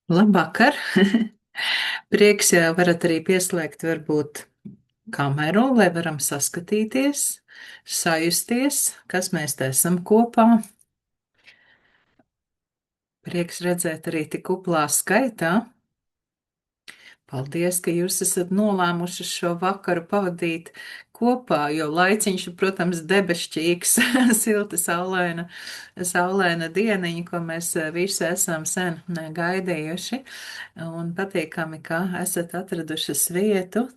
Labvakar! Prieks, ja varat arī pieslēgt varbūt kameru, lai varam saskatīties, sajusties, kas mēs te esam kopā. Prieks redzēt arī tik kuplā skaitā. Paldies, ka jūs esat nolēmuši šo vakaru pavadīt kopā, jo laiciņš ir, protams, debesšķīgs, silta, saulaina dieniņa, ko mēs visi esam sen gaidījuši. Un patīkami, ka esat atradušas vietu.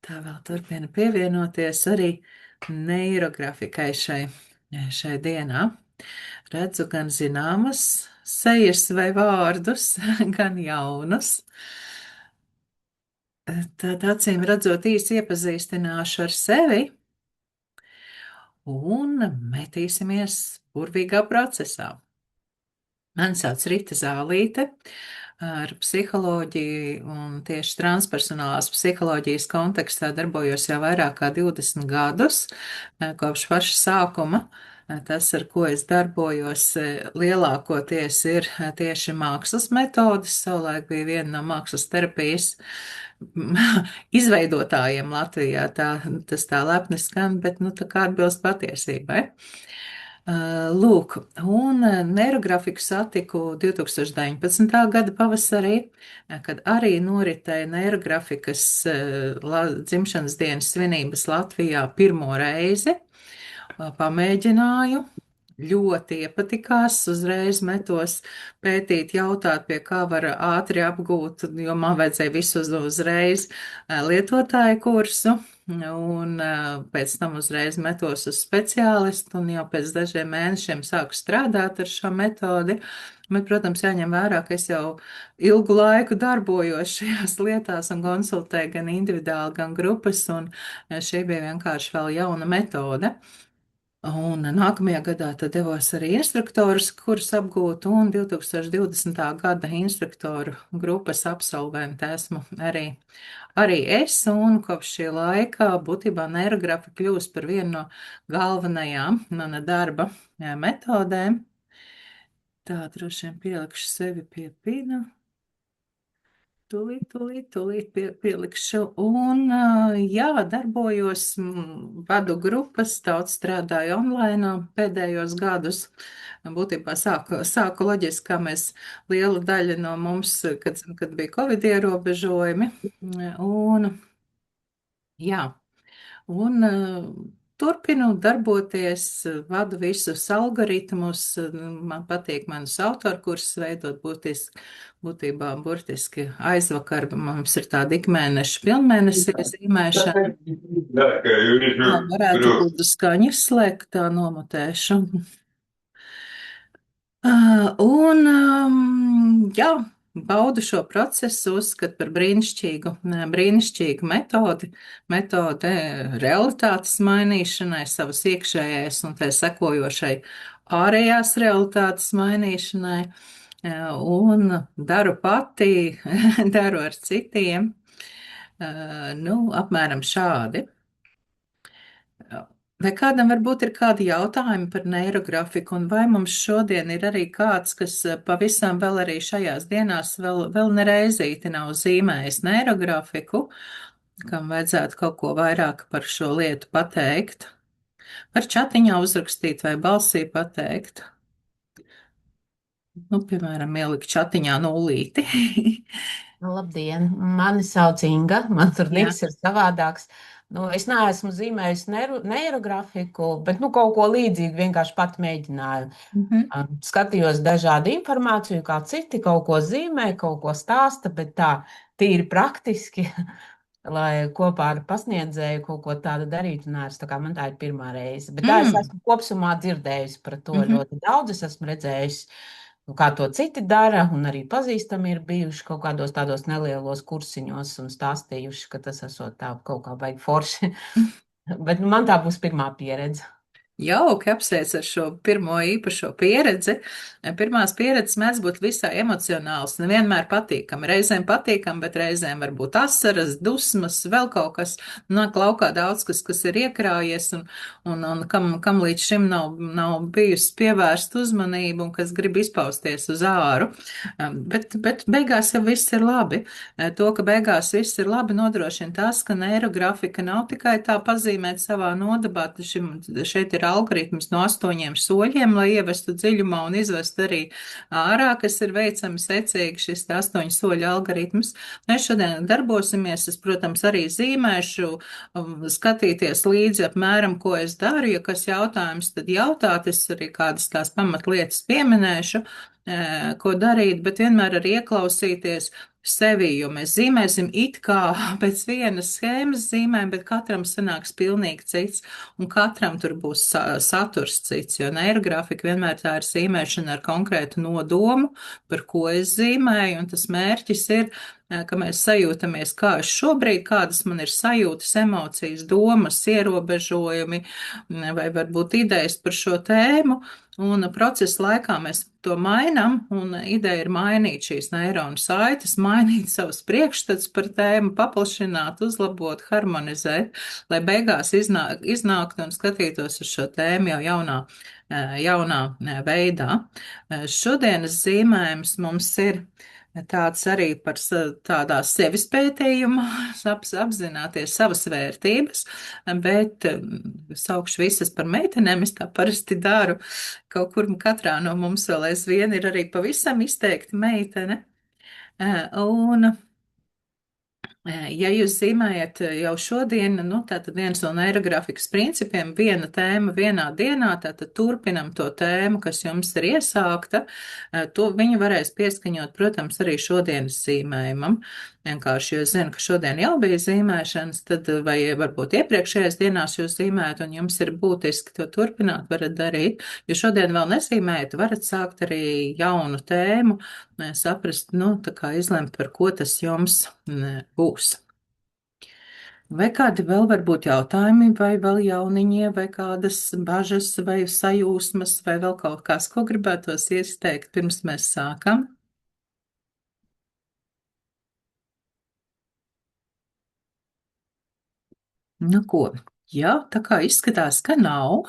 Tā vēl turpina pievienoties arī neirografikai šai dienā. Redzu gan zināmas sejas vai vārdus, gan jaunus. Tad acīm redzot īsi iepazīstināšu ar sevi un metīsimies burvīgā procesā. Mani sauc Rita Zālīte, ar psiholoģiju un tieši transpersonālās psiholoģijas kontekstā darbojos jau vairāk kā 20 gadus, kopš paša sākuma. Tas, ar ko es darbojos, lielākoties ir tieši mākslas metodes. Savulaik bija viena no mākslas terapijas izveidotājiem Latvijā. Tas tā lepni skan, bet tā kā atbilst patiesībai. Lūk, un neirografiku satiku 2019. gada pavasarī, kad arī noritēja neirografikas dzimšanas dienas svinības Latvijā pirmo reizi. Pamēģināju, ļoti iepatikās, uzreiz metos pētīt, jautāt, pie kā var ātri apgūt, jo man vajadzēja visu uzreiz lietotāju kursu, un pēc tam uzreiz metos uz speciālistu, un jau pēc dažiem mēnešiem sāku strādāt ar šo metodi. Bet, protams, jāņem vērā, ka es jau ilgu laiku darbojos šajās lietās un konsultēju gan individuāli, gan grupas, un šī bija vienkārši vēl jauna metode. Un nākamajā gadā tad devos arī instruktorus kursu apgūt, un 2020. gada instruktoru grupas absolvente esmu arī es, un kopš šī laika būtībā neirografi kļūst par vienu no galvenajām mana darba metodēm. Tā droši vien pielikšu sevi pie pina. Tūlīt pielikšu. Un, jā, darbojos, vadu grupas, daudz strādāju online pēdējos gadus. Būtībā sāku loģiski, kā mēs liela daļa no mums, kad bija Covid ierobežojumi. Un, jā, un turpinu darboties, vadu visus algoritmus, man patīk manus autorkursus veidot būtībā burtiski aizvakar mums ir tāda ikmēneša, pilnmēneša iezīmēšana. Varētu būt skaņu slēgt, tā nomutēšu. Un, jā, baudu šo procesu, uzskatu par brīnišķīgu metodi realitātes mainīšanai, savas iekšējais un tā sekojošai ārējās realitātes mainīšanai, un daru pati, daru ar citiem, apmēram šādi. Vai kādam varbūt ir kādi jautājumi par neirografiku, un vai mums šodien ir arī kāds, kas pavisam vēl arī šajās dienās vēl nereizīti nav zīmējis neirografiku, kam vajadzētu kaut ko vairāk par šo lietu pateikt? Var čatiņā uzrakstīt vai balsī pateikt? Piemēram, ielikt čatiņā nulīti. Labdien, mani sauc Inga, man tur niks ir savādāks. Es neesmu zīmējis neirografiku, bet kaut ko līdzīgu vienkārši pat mēģināju. Skatījos dažādu informāciju, kā citi kaut ko zīmē, kaut ko stāsta, bet tā tīri praktiski, lai kopā ar pasniedzēju kaut ko tādu darītu, tā kā man tā ir pirmā reize. Bet tā es esmu kopsumā dzirdējusi par to ļoti daudz, es esmu redzējusi, kā to citi dara, un arī pazīstami ir bijuši kaut kādos tādos nelielos kursiņos un stāstījuši, ka tas esot tā kaut kā baigi forši. Bet man tā būs pirmā pieredze. Jauki apsveic ar šo pirmo īpašo pieredzi. Pirmās pieredzes mēdz būt visai emocionāls, nevienmēr patīkami. Reizēm patīkami, bet reizēm var būt asaras, dusmas, vēl kaut kas. Nāk laukā daudz kas ir iekrājies un kam līdz šim nav bijusi pievērsta uzmanība un kas grib izpausties uz āru. Bet beigās jau viss ir labi. To, ka beigās viss ir labi, nodrošina tas, ka neirografika nav tikai tā pazīmēt savā nodabā. Šeit ir algoritms no 8 soļiem, lai ievestu dziļumā un izvestu arī ārā, kas ir veicami secīgi šis 8 soļu algoritms. Mēs šodien darbosimies, es, protams, arī zīmēšu, skatīties līdzi apmēram, ko es daru. Ja kas jautājums, tad jautāt, es arī kādas tās pamatlietas pieminēšu, ko darīt, bet vienmēr arī ieklausīties sevi, jo mēs zīmēsim it kā pēc vienas schēmas zīmēm, bet katram sanāks pilnīgi cits, un katram tur būs saturs cits, jo neirografika vienmēr tā ir zīmēšana ar konkrētu nodomu, par ko es zīmēju, un tas mērķis ir, ka mēs sajūtamies, kā es šobrīd, kādas man ir sajūtas, emocijas, domas, ierobežojumi, vai varbūt idejas par šo tēmu, un procesa laikā mēs to mainām, un ideja ir mainīt šīs neironu saites, mainīt savus priekšstats par tēmu, paplašināt, uzlabot, harmonizēt, lai beigās iznāktu un skatītos uz šo tēmu jau jaunā veidā. Šodienas zīmējums mums ir tāds arī par tādā sevis pētījumu, apzināties savas vērtības, bet saukšu visas par meitenēm, es tā parasti daru. Kaut kur katrā no mums vēl aizvien ir arī pavisam izteikti meitene. Un ja jūs zīmējat jau šodien, nu, tātad viens no neirografikas principiem, viena tēma vienā dienā, tātad turpinam to tēmu, kas jums ir iesākta, to viņi varēs pieskaņot, protams, arī šodienas zīmējumam. Vienkārši, jo es zinu, ka šodien jau bija zīmēšanas, tad vai varbūt iepriekšējās dienās jūs zīmējat un jums ir būtiski to turpināt, varat darīt. Jo šodien vēl nezīmējat, varat sākt arī jaunu tēmu, saprast, nu, tā kā izlemt, par ko tas jums būs. Vai kādi vēl var būt jautājumi, vai vēl jauniņie, vai kādas bažas, vai sajūsmas, vai vēl kaut kas, ko gribētos iesteikt, pirms mēs sākam? Nu, ko? Jā, tā kā izskatās, ka nav,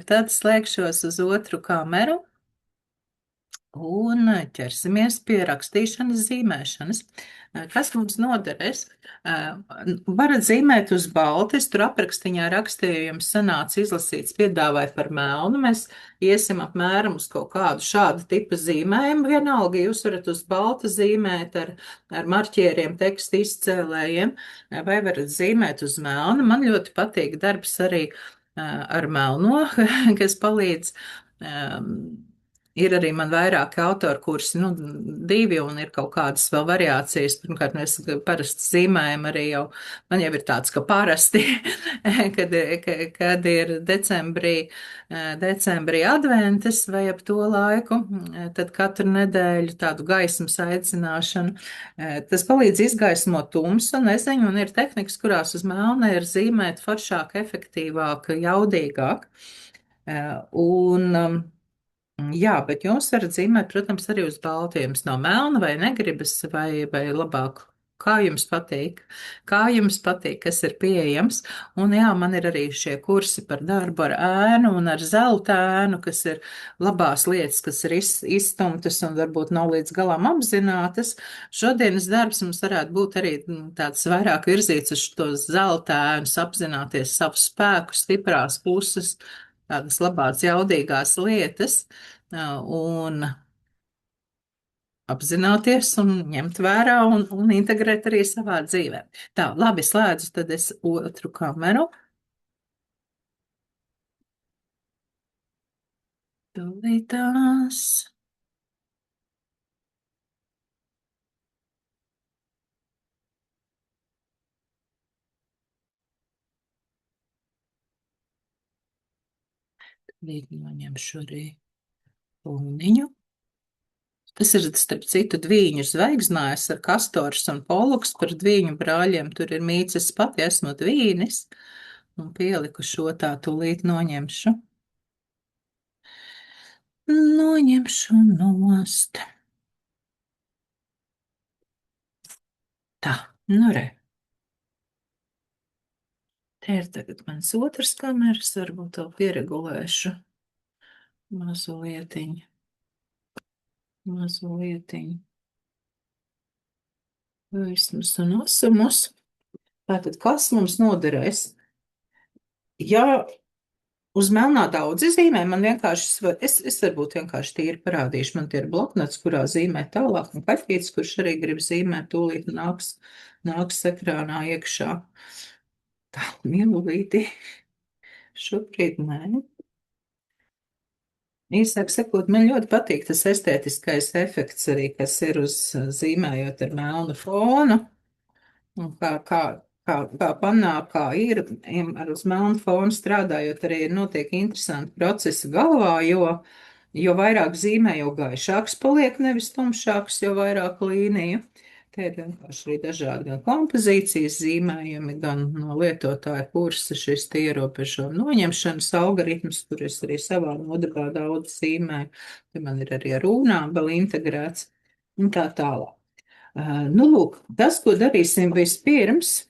tad slēgšos uz otru kameru. Un ķersimies pie rakstīšanas, zīmēšanas. Kas mums noderēs? Varat zīmēt uz balti, es tur aprakstiņā rakstīju, jums sanāca izlasīts, piedāvāja par melnu. Mēs iesim apmēram uz kaut kādu šādu tipu zīmējumu. Vienalga jūs varat uz balta zīmēt ar marķieriem, tekstu izcēlējiem, vai varat zīmēt uz melnu. Man ļoti patīk darbs arī ar melno, kas palīdz. Ir arī man vairāki autoru kursi, nu, 2, un ir kaut kādas vēl variācijas. Pirmkārt, mēs parasti zīmējam arī jau, man jau ir tāds, ka parasti, kad ir decembrī adventes vai ap to laiku, tad katru nedēļu tādu gaismas aicināšanu. Tas palīdz izgaismot tumsu, neziņu, un ir tehnikas, kurās uz melna ir zīmēt foršāk, efektīvāk, jaudīgāk. Jā, bet jūs varat zīmēt, protams, arī uz balta. Jums no melna vai negribas, vai labāk, kā jums patīk, kas ir pieejams. Un jā, man ir arī šie kursi par darbu ar ēnu un ar zelta ēnu, kas ir labās lietas, kas ir izstumtas un varbūt nav līdz galam apzinātas. Šodienas darbs mums varētu būt arī tāds vairāk virzīts uz to zelta ēnu, apzināties savu spēku, stiprās puses, tādas labās, jaudīgās lietas, un apzināties un ņemt vērā un integrēt arī savā dzīvē. Tā, labi, slēdzu tad es otru kameru. Tūlītās. Noņemšu arī pūniņu. Tas ir, starp citu, dvīņu zvaigznājs ar Kastors un Poluks par dvīņu brāļiem. Tur ir mīcis pati, esmu dvīnis. un pieliku šo tā tūlīt noņemšu. Noņemšu nost. Tā, nu re. Te ir tagad mans otrs kameras, varbūt vēl pieregulēšu mazlietiņu. Vismas un asumus. Tātad, kas mums noderēs? Ja uz melnā daudz zīmē, man vienkārši, es varbūt vienkārši tīri parādīšu, man tie ir bloknots, kurā zīmē tālāk, un kaķītis, kurš arī grib zīmēt, tūlīt nāks ekrānā iekšā. Tā, mīlulīti. Šobrīd nē. Īsāk sakot, man ļoti patīk tas estētiskais efekts arī, kas ir uz zīmējot ar melnu fonu. Un kā panāk, kā ir ar uz melnu fonu strādājot, arī notiek interesanti procesi galvā, jo vairāk zīmē, jo gaišāks paliek, nevis tumšāks, jo vairāk līniju. Te ir vienkārši arī dažādi gan kompozīcijas zīmējumi, gan no lietotāja kursa šis ierobežo noņemšanas algoritms, kur es arī savā nodarbā daudz zīmēju. Te man ir arī ar rūnām vēl integrēts un tā tālāk. Nu, lūk, tas, ko darīsim vispirms,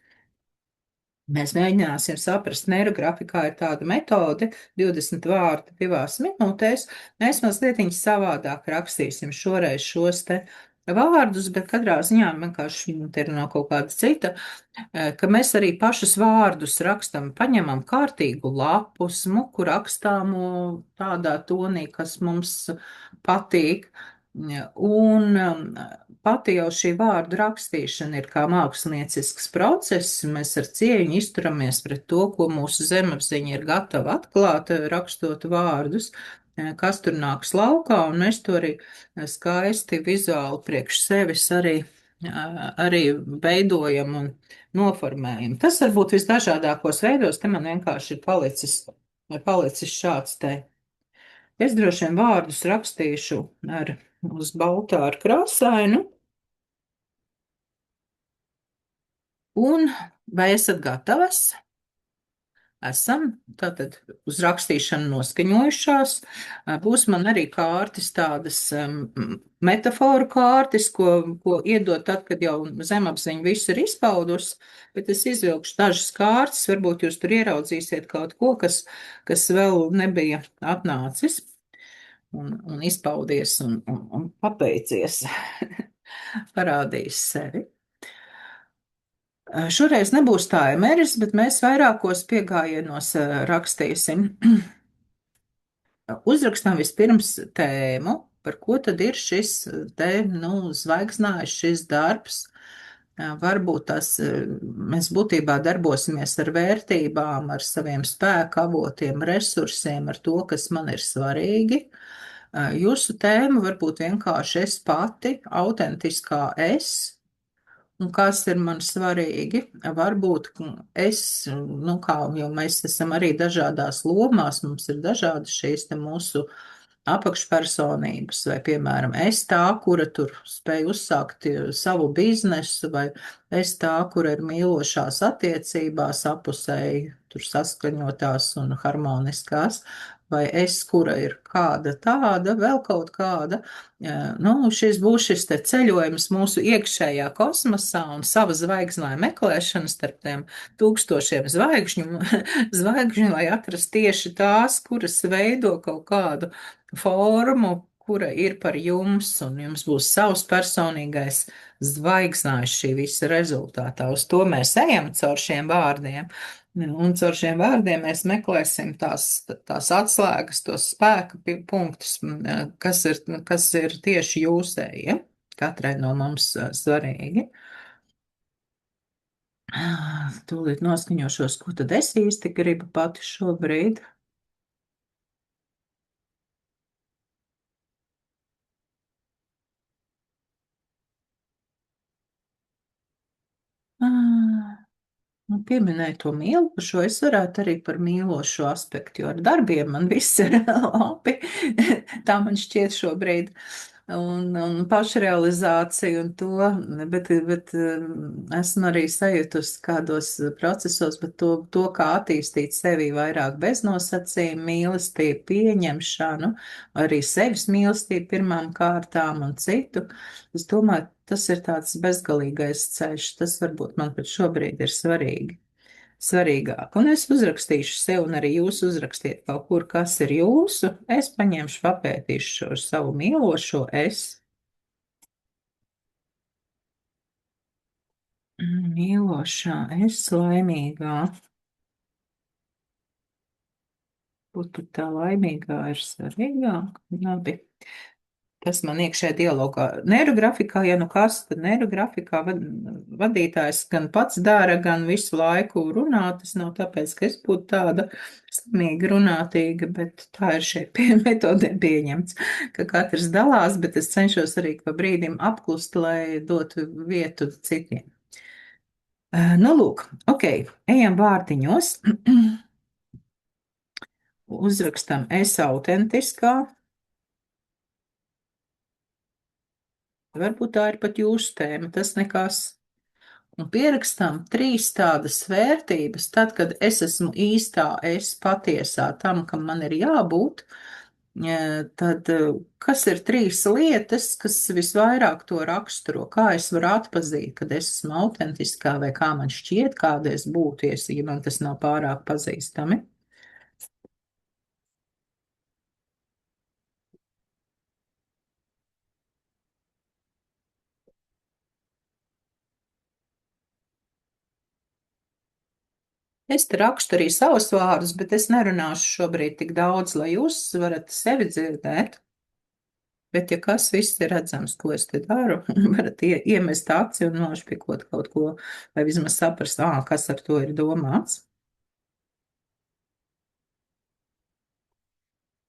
mēs mēģināsim saprast, neirografikā ir tāda metode, 20 vārdi 2 minūtēs. Mēs mazliet savādāk rakstīsim šoreiz šos te vārdus, bet katrā ziņā vienkārši te ir no kaut kāda cita, ka mēs arī pašus vārdus rakstam, paņemam kārtīgu lapu, smuku rakstāmu tādā tonī, kas mums patīk. Un pati jau šī vārdu rakstīšana ir kā māksliniecisks process. Mēs ar cieņu izturamies pret to, ko mūsu zemapziņa ir gatava atklāt, rakstot vārdus, kas tur nāks laukā, un mēs to arī skaisti vizuāli priekš sevis arī veidojam un noformējam. Tas var būt visdažādākos veidos, te man vienkārši ir palicis šāds te. Es droši vien vārdus rakstīšu uz baltā ar krāsainu. Un vai esat gatavas? Esam, tātad uz rakstīšanu noskaņojušās. Būs man arī kārtis, tādas metaforu kārtis, ko iedot tad, kad jau zemapziņa visu ir izpaudusi, bet es izvilkšu dažas kārtas, varbūt jūs tur ieraudzīsiet kaut ko, kas vēl nebija atnācis un izpaudies un pateicies, parādījis sevi. Šoreiz nebūs taimeris, bet mēs vairākos piegājienos rakstīsim. Uzrakstam vispirms tēmu, par ko tad ir šis te, zvaigznājs, šis darbs. Varbūt mēs būtībā darbosimies ar vērtībām, ar saviem spēka avotiem, resursiem, ar to, kas man ir svarīgi. Jūsu tēma varbūt vienkārši es pati, autentiskā es. Un kas ir man svarīgi? Varbūt es, jo mēs esam arī dažādās lomās, mums ir dažādas šīs te mūsu apakšpersonības, vai, piemēram, es tā, kura tur spēj uzsākt savu biznesu, vai es tā, kura ir mīlošās attiecībās, apusēji tur saskaņotās un harmoniskās, vai es, kura ir kāda tāda, vēl kaut kāda. Šis būs šis te ceļojums mūsu iekšējā kosmosā un sava zvaigznāja meklēšana starp tiem tūkstošiem zvaigžņu, lai atrastu tieši tās, kuras veido kaut kādu formu, kura ir par jums, un jums būs savs personīgais zvaigznājs šī visa rezultātā. Uz to mēs ejam caur šiem vārdiem. Un caur šiem vārdiem mēs meklēsim tās atslēgas, tos spēka punktus, kas ir tieši jūsēji, katrai no mums svarīgi. Tūlīt noskaņošos, ko tad es īsti gribu pati šobrīd. Pieminēju to mīlošo, es varētu arī par mīlošo aspektu, jo ar darbiem man viss ir labi, tā man šķiet šobrīd. un pašrealizāciju un to, bet esmu arī sajutusi kādos procesos, bet to kā attīstīt sevi vairāk beznosacījumu, mīlestību, pieņemšanu, arī sevis mīlestību pirmām kārtām un citu. Es domāju, tas ir tāds bezgalīgais ceļš, tas varbūt man pat šobrīd ir svarīgāk. Un es uzrakstīšu sev, un arī jūs uzrakstiet kaut kur, kas ir jūsu. Es paņemšu, papētīšu šo savu mīlošo es. Mīlošā, es laimīgā. Būtu tā laimīgā ir svarīgāk. Labi. Tas man iekšē dialogā. Neirografikā, ja nu kas, tad neirografikā vadītājs gan pats dara, gan visu laiku runā. Tas nav tāpēc, ka es būtu tāda slimīga runātīga, bet tā ir šeit pie metodēm pieņemts, ka katrs dalās, bet es cenšos arī pa brīdim apklust, lai dotu vietu citiem. Nu, lūk, ok, ejam vārtiņos. Uzrakstam es autentiskā. Varbūt tā ir pat jūsu tēma, tas nekas. Un pierakstām 3 tādas vērtības, tad, kad es esmu īstā, es patiesā tam, kam man ir jābūt, tad kas ir 3 lietas, kas visvairāk to raksturo? Kā es varu atpazīt, kad es esmu autentiskā vai kā man šķiet, kāda es būtu, ja man tas nav pārāk pazīstami? Es te rakstu arī savus vārdus, bet es nerunāšu šobrīd tik daudz, lai jūs varat sevi dzirdēt. Bet, ja kas viss ir redzams, ko es te daru, varat iemest aci un nošpikot kaut ko, vai vismaz saprast, kas ar to ir domāts.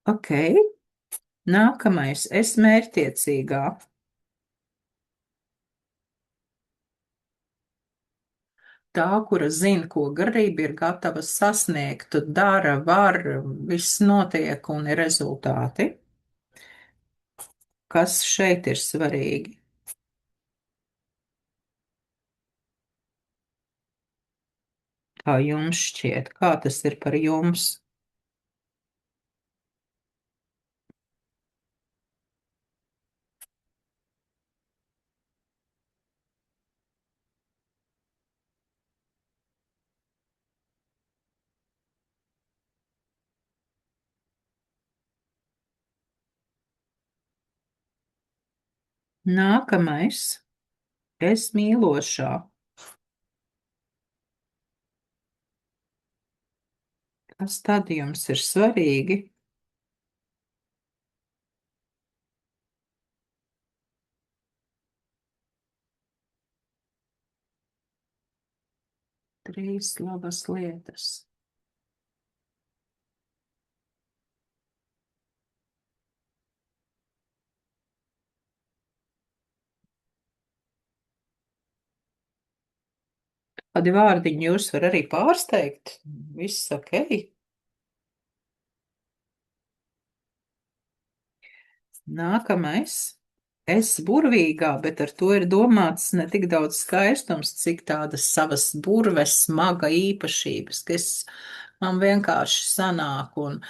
Ok, nākamais, es mērķtiecīgā. Tā, kura zina, ko grib, ir gatava sasniegt, dara, var, viss notiek un ir rezultāti. Kas šeit ir svarīgi? Kā jums šķiet, kā tas ir par jums? Nākamais, es mīlošā. Kas tad jums ir svarīgi? Trīs labas lietas. Kādi vārdiņi jūs var arī pārsteigt? Viss ok. Nākamais. Es burvīgā, bet ar to ir domāts ne tik daudz skaistums, cik tādas savas burves, smaga īpašības, kas man vienkārši sanāk un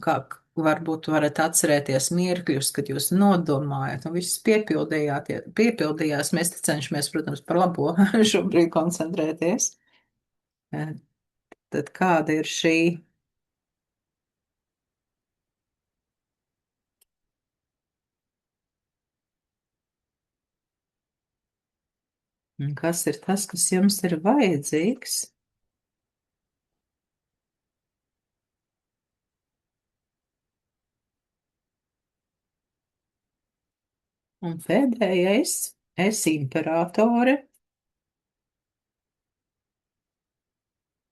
kā varbūt varat atcerēties mirkļus, kad jūs nodomājat un viss piepildījās. Mēs te cenšamies, protams, par labo šobrīd koncentrēties. Tad kāda ir šī? Un kas ir tas, kas jums ir vajadzīgs? Un pēdējais, es imperatore.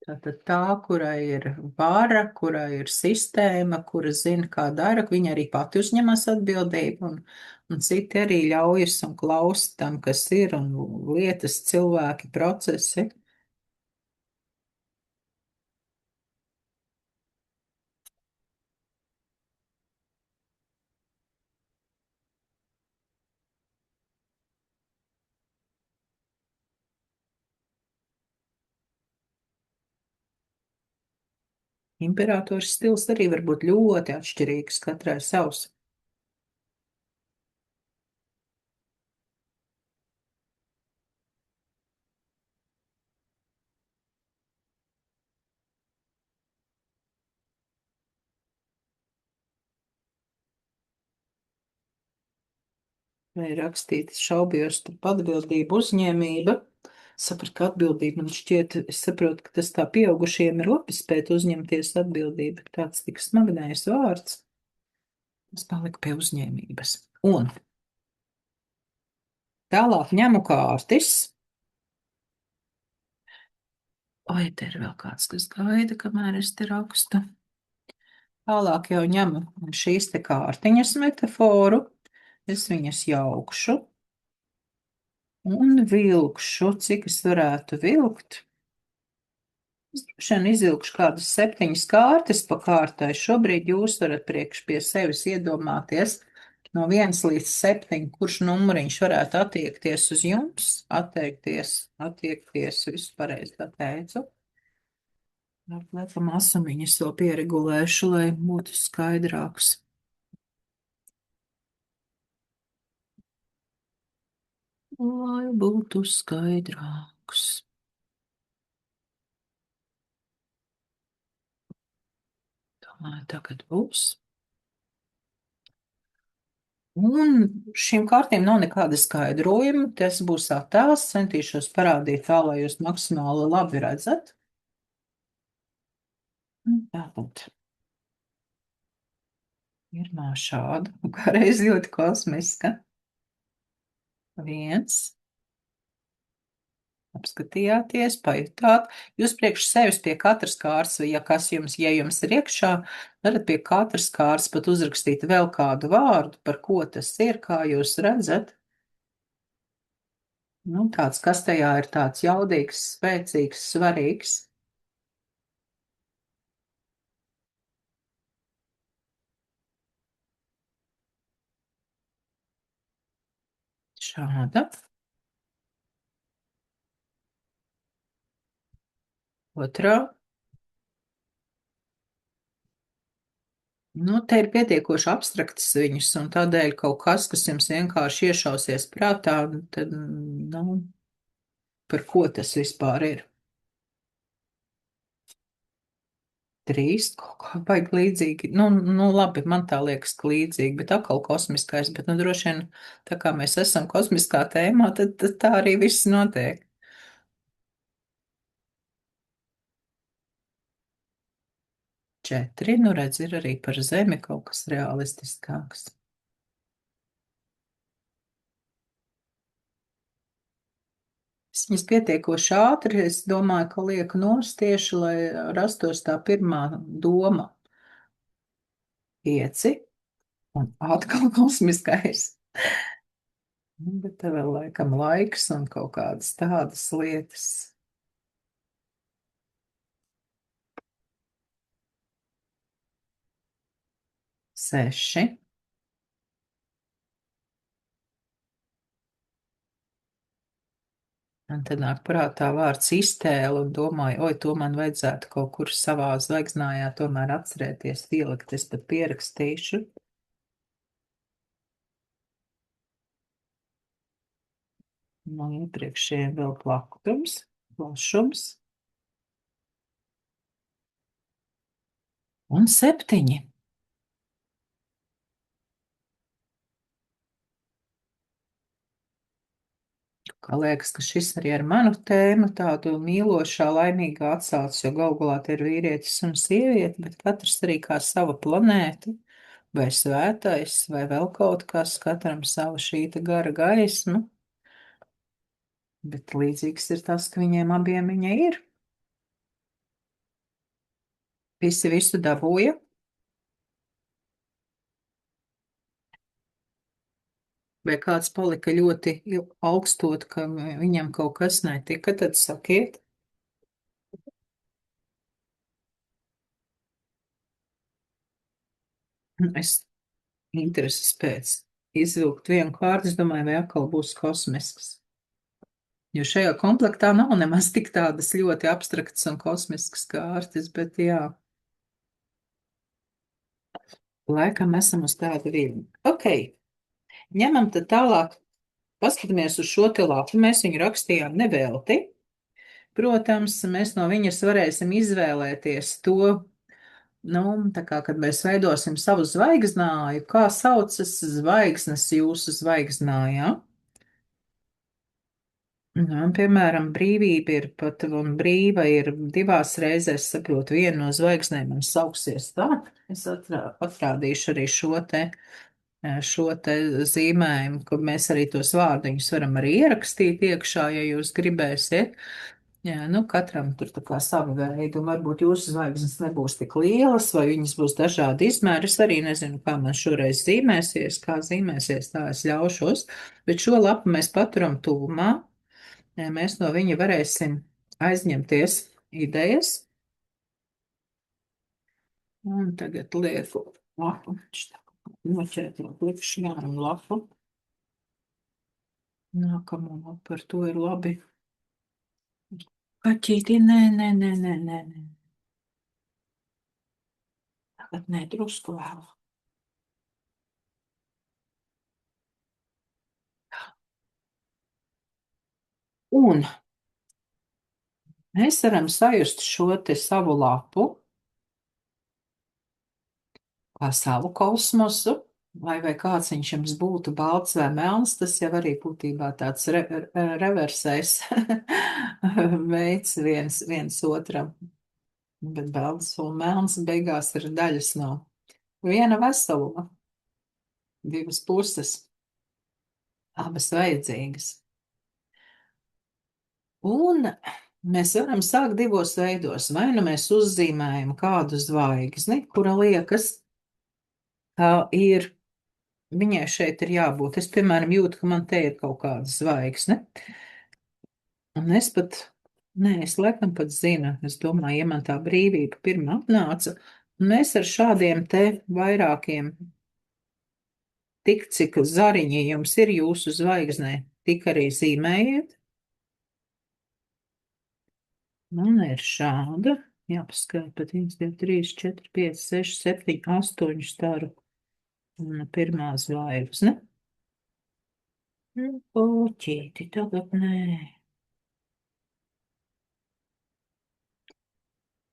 Tātad tā, kurai ir vara, kurai ir sistēma, kura zina, kā dara, viņa arī pati uzņemas atbildību, un citi arī ļaujas un klausa tam, kas ir, un lietas, cilvēki, procesi. Imperators stils arī var būt ļoti atšķirīgs, katrai savs. Vai rakstīt šaubījos starp atbildību uzņēmība? Sapratu, ka atbildība man šķiet, es saprotu, ka tas tā pieaugušiem ir labi spēt uzņemties atbildību. Tāds tik smagnējs vārds. Es paliku pie uzņēmības. Un tālāk ņemu kārtis. Vai te ir vēl kāds, kas gaida, kamēr es te rakstu? Tālāk jau ņemu šīs te kārtiņas metaforu. Es viņas jaukšu un vilkšu, cik es varētu vilkt. Es droši vien izvilkšu kādas 7 kārtas pa kārtai. Šobrīd jūs varat priekš pie sevis iedomāties no 1 līdz 7, kurš numuriņš varētu attiekties uz jums, attiekties, visu pareizi tā teicu. Laikam asumiņas vēl pieregulēšu, lai būtu skaidrāks. Lai būtu skaidrāks. Domāju, tagad būs. Un šīm kārtīm nav nekāda skaidrojuma. Tas būs attēls. Centīšos parādīt tā, lai jūs maksimāli labi redzat. Tātad. Pirmā šāda, kā reiz ļoti kosmiska. 1. Apskatījāties, pajutāt. Jūs priekš sevis pie katras kārtas, vai ja jums ir iekšā, varat pie katras kārtas pat uzrakstīt vēl kādu vārdu, par ko tas ir, kā jūs redzat. Nu, tāds, kas tajā ir tāds jaudīgs, spēcīgs, svarīgs. Šāda. Otrā. Nu, te ir pietiekoši abstrakts viņas, un tādēļ kaut kas, kas jums vienkārši iešausies prātā, tad, nu, par ko tas vispār ir? 3, kaut kā baigi līdzīgi. Nu, labi, man tā liekas līdzīgi, bet atkal kosmiskais, bet, nu, droši vien, tā kā mēs esam kosmiskā tēmā, tad tā arī viss notiek. 4, nu, redz, ir arī par Zemi kaut kas realistiskāks. Es viņas pietiekoši ātri, es domāju, ka lieku nost tieši, lai rastos tā pirmā doma. 5, un atkal kosmiskais. Nu, bet te vēl laikam laiks un kaut kādas tādas lietas. 6. Un tad nāk prātā vārds iztēle un domāju, oi, to man vajadzētu kaut kur savā zvaigznājā tomēr atcerēties, ielikt, es pat pierakstīšu. No iepriekšējiem vēl plakums, plašums. Un 7. Kā liekas, ka šis arī ar manu tēmu tādu mīlošā, laimīgā atsauc, jo galu galā te ir vīrietis un sieviete, bet katrs arī kā sava planēta, vai svētais, vai vēl kaut kas, katram sava šīta gara gaisma. Bet līdzīgs ir tas, ka viņiem abiem viņa ir. Visi visu dabūja. Vai kāds palika ļoti augstot, ka viņam kaut kas netika, tad sakiet. Es intereses pēc izvilkt vienu kārtu, es domāju, vai atkal būs kosmisks. Jo šajā komplektā nav nemaz tik tādas ļoti abstraktas un kosmiskas kārtas, bet jā. Laikam esam uz tādu viļņu. Ok, ņemam tad tālāk, paskatāmies uz šo te lapu. Mēs viņu rakstījām nevelti. Protams, mēs no viņas varēsim izvēlēties to, nu, tā kā, kad mēs veidosim savu zvaigznāju, kā saucas zvaigznes jūsu zvaigznājā. Nu, piemēram, brīvība ir pat, un brīva ir divās reizēs, saprotu, viena no zvaigznēm man sauksies tā. Es atrādīšu arī šo te zīmējumu, kur mēs arī tos vārdiņus varam arī ierakstīt iekšā, ja jūs gribēsiet. Jā, nu, katram tur tā kā savi veidi, un varbūt jūsu zvaigznes nebūs tik lielas, vai viņas būs dažādi izmēri. Es arī nezinu, kā man šoreiz zīmēsies, kā zīmēsies, tā es ļaušos, bet šo lapu mēs paturam tuvumā. Mēs no viņa varēsim aizņemties idejas. Un tagad lieku lapu, noķert lapu, likšu jaunu lapu. Nākamo lapu ar to ir labi. Kaķīti, nē. Tagad nē, drusku vēl. Un mēs varam sajust šo te savu lapu kā savu kosmosu, vai kāds viņš jums būtu balts vai melns, tas jau arī būtībā tāds reversais veids viens otram. Bet balts un melns beigās ir daļas no viena veseluma, divas puses, abas vajadzīgas. Un mēs varam sākt divos veidos. Vai nu mēs uzzīmējam kādu zvaigzni, kura liekas, ka ir, viņai šeit ir jābūt. Es, piemēram, jūtu, ka man te ir kaut kāda zvaigzne. Un es pat, nē, es laikam pat zinu, es domāju, ja man tā brīvība pirmā atnāca, un mēs ar šādiem te vairākiem, tik cik zariņi jums ir jūsu zvaigznē, tik arī zīmējiet. Man ir šāda, jāpaskaita pat 1, 2, 3, 4, 5, 6, 7, 8 staru. Un pirmā zvaigzne. Puķīti, tagad nē.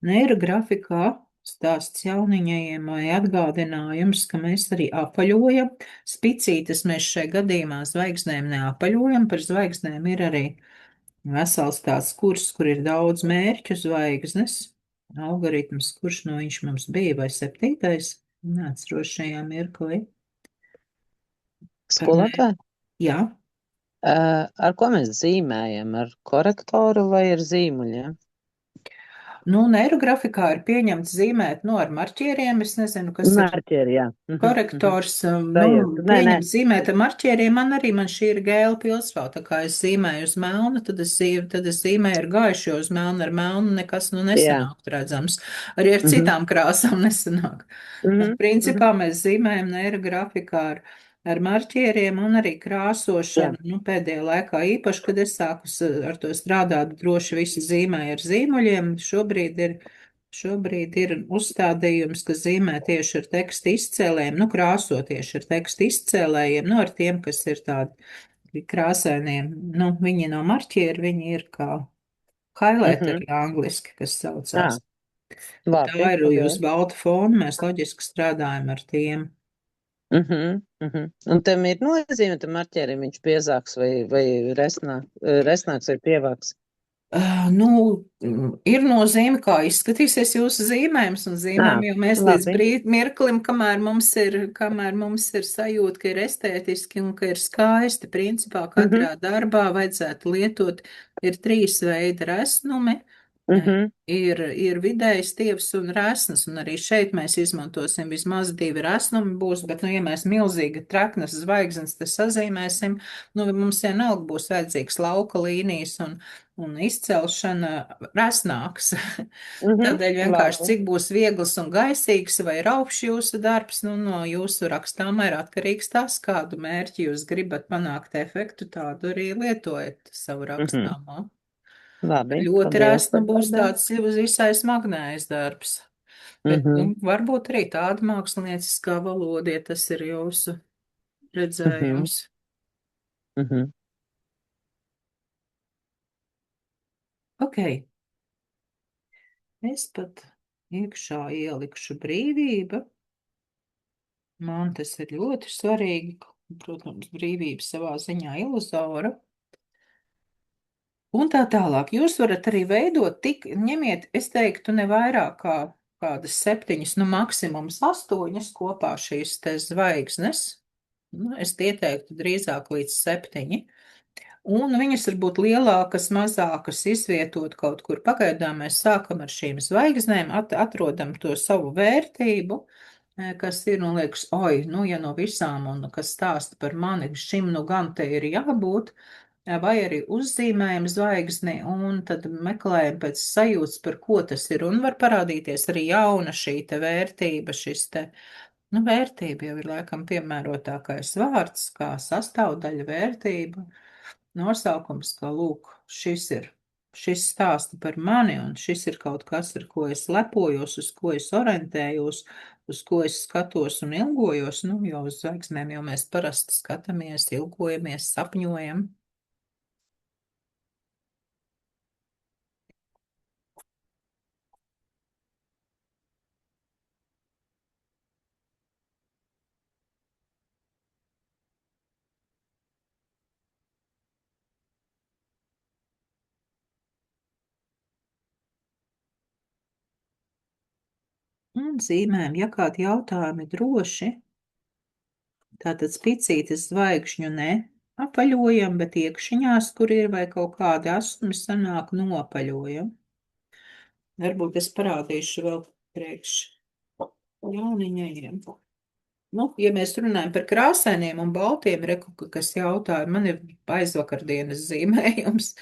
Neirografikā stāsts jauniņajiem vai atgādinājums, ka mēs arī apaļojam. Spicītes mēs šai gadījumā zvaigznēm neapaļojam, par zvaigznēm ir arī vesels tāds kurs, kur ir daudz mērķu zvaigznes. Algoritms, kurš no viņš mums bija, vai 7. Neatceros šajā mirklī. Skolotāji? Jā. Ar ko mēs zīmējam? Ar korektoru vai ar zīmuļiem? Nu, neirografikā ir pieņemts zīmēt, ar marķieriem. Es nezinu, kas Marķieri, jā. korektors. Pieņemts zīmēt ar marķieriem. Man šī ir gēla pilsvā. Tā kā es zīmēju uz melnu, tad es zīmēju ar gaišu, jo uz melnu ar melnu nekas nesanāk redzams. Arī ar citām krāsām nesanāk. Principā mēs zīmējam neirografikā ar marķieriem un arī krāsošanu. Pēdējā laikā īpaši, kad es sāku ar to strādāt, droši visi zīmēja ar zīmuļiem. Šobrīd ir uzstādījums, ka zīmē tieši ar tekstu izcēlējiem, krāso tieši ar tekstu izcēlējiem, ar tiem, kas ir tādi krāsainiem. Viņi nav marķieri, viņi ir kā highlighteri angliski, kas saucās. Tā ir uz balta fona, mēs loģiski strādājam ar tiem. Un tam ir nozīme, tam marķierim viņš biezāks vai resnāks vai pievāks? Ir nozīme, kā izskatīsies jūsu zīmējums, un zīmējam jau mēs līdz mirklim, kamēr mums ir sajūta, ka ir estētiski un ka ir skaisti. Principā katrā darbā vajadzētu lietot, ir 3 veidi resnumi. Ir vidēji stievs un resnas, un arī šeit mēs izmantosim vismaz 2 resnumi būs, bet, ja mēs milzīgi traknas zvaigznes te sazīmēsim, mums vienalga būs vajadzīgs lauka līnijas un izcelšana resnāks. Tādēļ vienkārši cik būs viegls un gaisīgs vai raupšs jūsu darbs, no jūsu rakstām ir atkarīgs tas, kādu mērķi jūs gribat panākt efektu, tādu arī lietojat savu rakstāmā. Labi, ļoti resna būs tāds visai smagnējs darbs. Bet, nu, Mhm, varbūt arī tāda mākslinieckā valoda, ja tas ir jūsu mhm, redzējums. mhm. Ok, es pat iekšā ielikšu brīvība. Man tas ir ļoti svarīgi. Protams, brīvība savā ziņā iluzora. Un tā tālāk. Jūs varat arī veidot ņemiet, es teiktu, ne vairāk kā kādas 7, nu maksimums 8 kopā šīs te zvaigznes. Nu, es ieteiktu drīzāk līdz 7. Un viņas var būt lielākas, mazākas, izvietot kaut kur. Pagaidām mēs sākam ar šīm zvaigznēm, atrodam to savu vērtību, kas ir, nu, liekas, oi, nu, ja no visām, un kas stāsta par mani, šim nu gan te ir jābūt, vai arī uzzīmējam zvaigzni, un tad meklējam pēc sajūtas, par ko tas ir, un var parādīties arī jauna šī te vērtība, šis te, nu, vērtība jau ir laikam piemērotākais vārds, kā sastāvdaļa vērtība. Nosaukums, ka, lūk, šis stāsta par mani, un šis ir kaut kas, ar ko es lepojos, uz ko es orientējos, uz ko es skatos un ilgojos, nu, jo uz zvaigznēm jau mēs parasti skatāmies, ilgojamies, sapņojam. Un zīmēm, ja kādi jautājumi droši, tātad spicītes zvaigžņu ne apaļojam, bet iekšiņās, kur ir vai kaut kādi asumi sanāk nopaļojam. Varbūt es parādīšu vēl priekš jauniņajiem. Nu, ja mēs runājam par krāsainiem un baltiem, kas jautāja, man ir aizvakardienas zīmējums,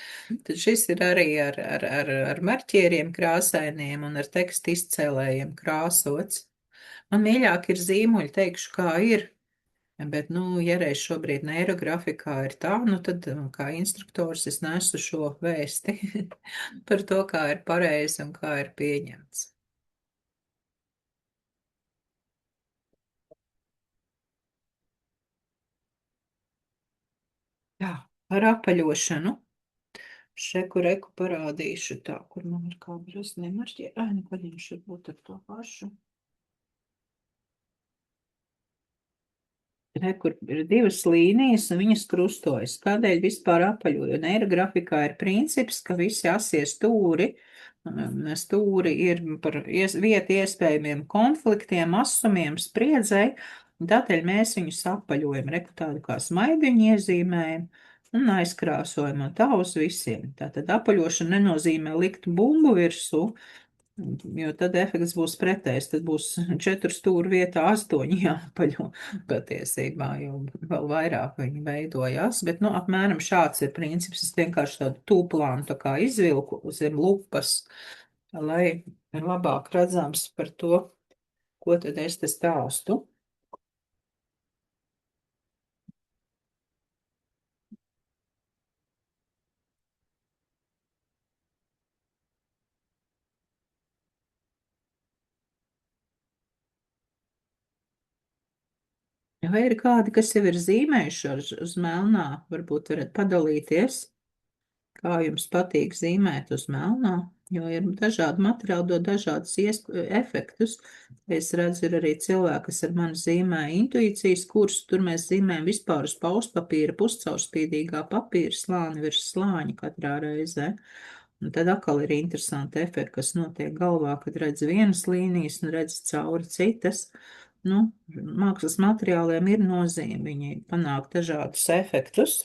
tad šis ir arī ar marķieriem krāsainiem un ar tekstu izcēlējiem krāsots. Man mīļāk ir zīmuļi, teikšu, kā ir, bet, nu, ja reiz šobrīd neirografikā ir tā, nu, tad kā instruktors es nesu šo vēsti par to, kā ir pareizi un kā ir pieņemts. Jā, par apaļošanu. Šeku reku parādīšu tā, kur man ir kā brasnē marķie. Ai, nu, paņemšu varbūt ar to pašu. Re, kur ir 2 līnijas un viņas krustojas. Kādēļ vispār apaļo? Jo neirografikā ir princips, ka visi asie stūri ir par vietu iespējamiem konfliktiem, asumiem, spriedzei, un tādēļ mēs viņus apaļojam. Reku tādu kā smaidiņu iezīmējam un aizkrāsojam, un tā uz visiem. Tātad apaļošana nenozīmē likt bumbu virsū, jo tad efekts būs pretējs. Tad būs 4 stūru vietā 8 jāpaļo patiesībā, jo vēl vairāk viņi veidojās. Bet, nu, apmēram šāds ir princips. Es vienkārši tādu tūplānu tā kā izvilku zem lupas, lai ir labāk redzams par to, ko tad es te stāstu. Vai ir kādi, kas jau ir zīmējuši uz melnā, varbūt varat padalīties? Kā jums patīk zīmēt uz melnā, jo ir dažādi materiāli, dod dažādus efektus. Es redzu, ir arī cilvēki, kas ar mani zīmē intuīcijas kursu, tur mēs zīmējam vispār uz pauspapīra, puscaurspīdīgā papīra slāni virs slāņa katrā reizē. Un tad atkal ir interesanti efekti, kas notiek galvā, kad redz vienas līnijas un redz cauri citas. Nu, mākslas materiāliem ir nozīme, viņi panāk dažādus efektus.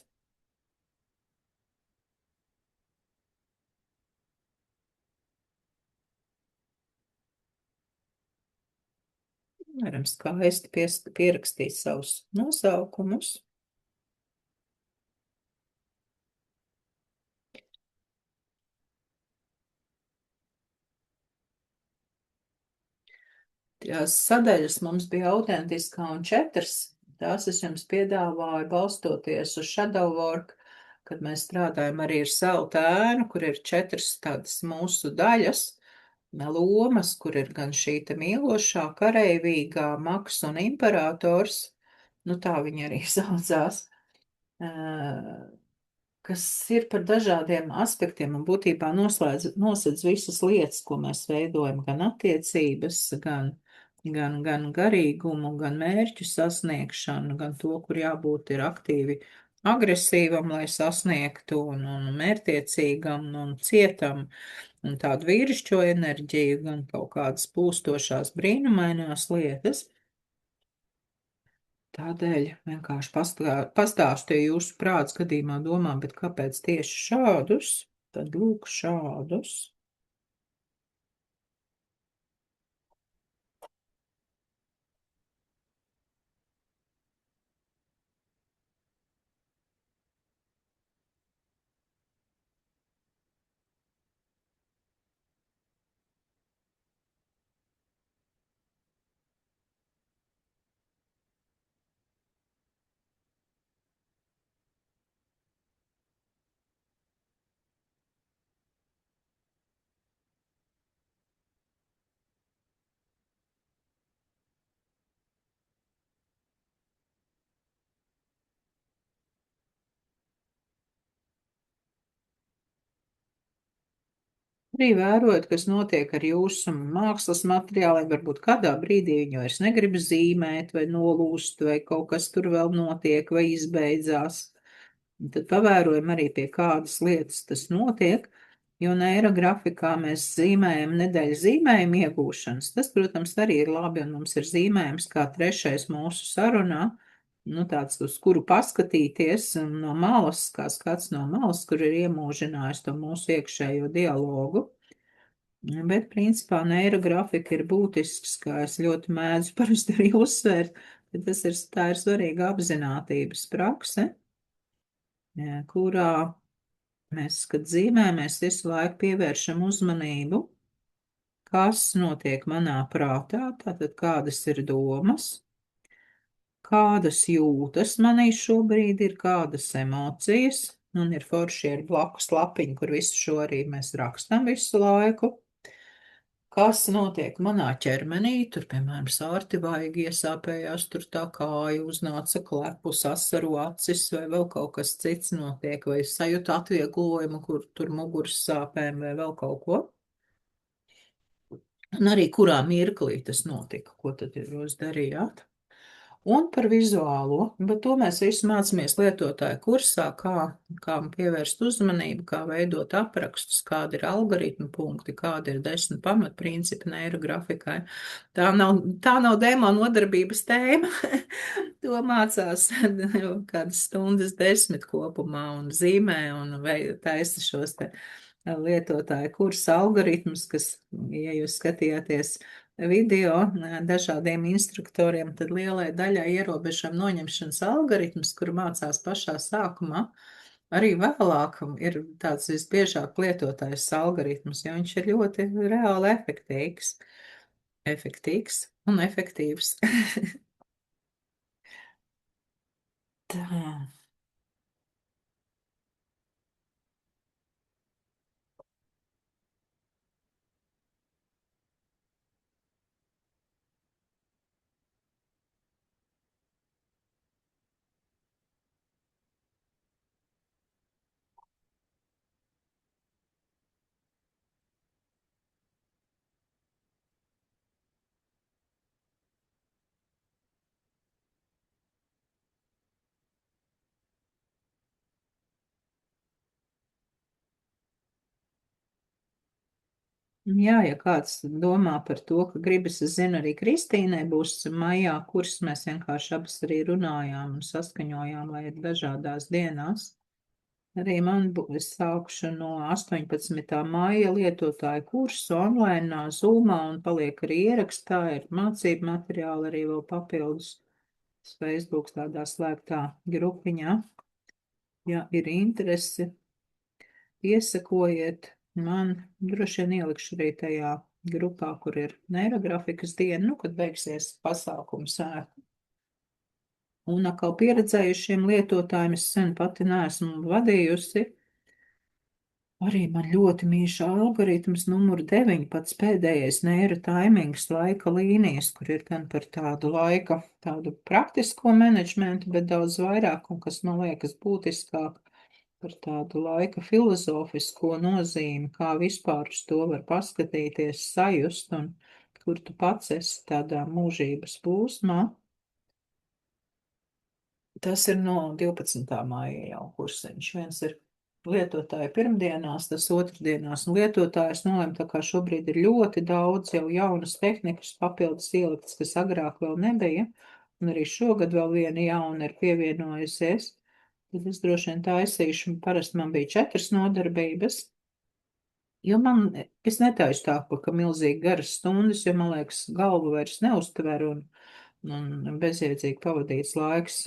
Varam skaisti pierakstīt savus nosaukumus. Tās sadaļas mums bija autentiskā un 4. Tās es jums piedāvāju balstoties uz shadow work, kad mēs strādājam arī ar savu tēnu, kur ir 4 tādas mūsu daļas. lomas, kur ir gan šī te mīlošā, kareivīgā, maks un imperators, nu tā viņi arī saucās, kas ir par dažādiem aspektiem un būtībā nosedz visas lietas, ko mēs veidojam, gan attiecības, gan garīgumu, gan mērķu sasniegšanu, gan to, kur jābūt ir aktīvi agresīvam, lai sasniegtu, un mērtiecīgam, un cietam, un tādu vīrišķo enerģiju, gan kaut kādas pūstošās brīnumainās lietas. Tādēļ vienkārši pastāstīju jūsu prāts gadījumā domā, bet kāpēc tieši šādus? Tad lūk šādus. Arī vērojot, kas notiek ar jūsu mākslas materiāliem, varbūt kādā brīdī viņi vairs negrib zīmēt vai nolūst, vai kaut kas tur vēl notiek vai izbeidzās. Un tad pavērojam arī pie kādas lietas tas notiek, jo neirografikā mēs zīmējam nedēļu zīmējumu iegūšanas. Tas, protams, arī ir labi, un mums ir zīmējums kā trešais mūsu sarunā, nu tāds, uz kuru paskatīties no malas, kā skats no malas, kur ir iemūžinājis to mūsu iekšējo dialogu. Bet, principā, neirografika ir būtisks, kā es ļoti mēdzu parasti arī uzsvērt, ka tā ir svarīga apzinātības prakse, kurā mēs, kad zīmējamies, visu laiku pievēršam uzmanību, kas notiek manā prātā, tātad kādas ir domas, kādas jūtas manī šobrīd ir, kādas emocijas, un ir forši ir blakus lapiņi, kur visu šo arī mēs rakstam visu laiku. Kas notiek manā ķermenī, tur, piemēram, sārti vaigi iesāpējās, tur tā kāja uznāca klepus, asaru acis, vai vēl kaut kas cits notiek, vai sajūta atvieglojumu, kur tur muguras sāpēm, vai vēl kaut ko. Un arī kurā mirklī tas notika, ko tad jūs darījāt. Un par vizuālo, bet to mēs visi mācāmies lietotāju kursā, kā pievērst uzmanību, kā veidot aprakstus, kādi ir algoritmu punkti, kādi ir 10 pamatprincipi neirografikai. Tā nav demo nodarbības tēma. To mācās kādas stundas 10 kopumā un zīmē un taisa šos te lietotāju kursa algoritmus, kas, ja jūs skatījāties video dažādiem instruktoriem, tad lielai daļai ierobežam noņemšanas algoritmus, kur mācās pašā sākumā. Arī vēlāk ir tāds visbiežāk lietotājs algoritmus, jo viņš ir ļoti reāli efektīvs un efektīvs. Tā. Jā, ja kāds domā par to, ka gribas, es zinu, arī Kristīnai būs maijā kurs, mēs vienkārši abas arī runājām un saskaņojām, lai ir dažādās dienās. Arī es sākšu no 18. maija lietotāju kursu online, Zoomā, un paliek arī ierakstā, ir mācību materiāli arī vēl papildus Facebook tādā slēgtā grupiņā. Ja ir interesi, iesakojiet. Man droši vien ielikšu arī tajā grupā, kur ir neirografikas diena, nu, kad beigsies pasākums sēta. Un atkal pieredzējušiem lietotājiem es sen pati neesmu vadījusi. Arī man ļoti mīļš algoritms numur 9, pats pēdējais neirotaimings laika līnijas, kur ir gan par tādu laika, tādu praktisko menedžmentu, bet daudz vairāk, un kas man liekas būtiskāk, par tādu laika filozofisko nozīmi, kā vispār uz to var paskatīties, sajust, un kur tu pats esi tādā mūžības plūsmā. Tas ir no 12. māja jau kursiņš. Viens ir lietotāja pirmdienās, tas otrdienās, un lietotājs nolēma, tā kā šobrīd ir ļoti daudz jau jaunas tehnikas papildus ieliktas, kas agrāk vēl nebija, un arī šogad vēl viena jauna ir pievienojusies, tad es droši vien taisīšu, parasti man bija 4 nodarbības, jo es netaisu tā, ka milzīgi garas stundas, jo man liekas, galvu vairs neuztver, un bezjēdzīgi pavadīts laiks.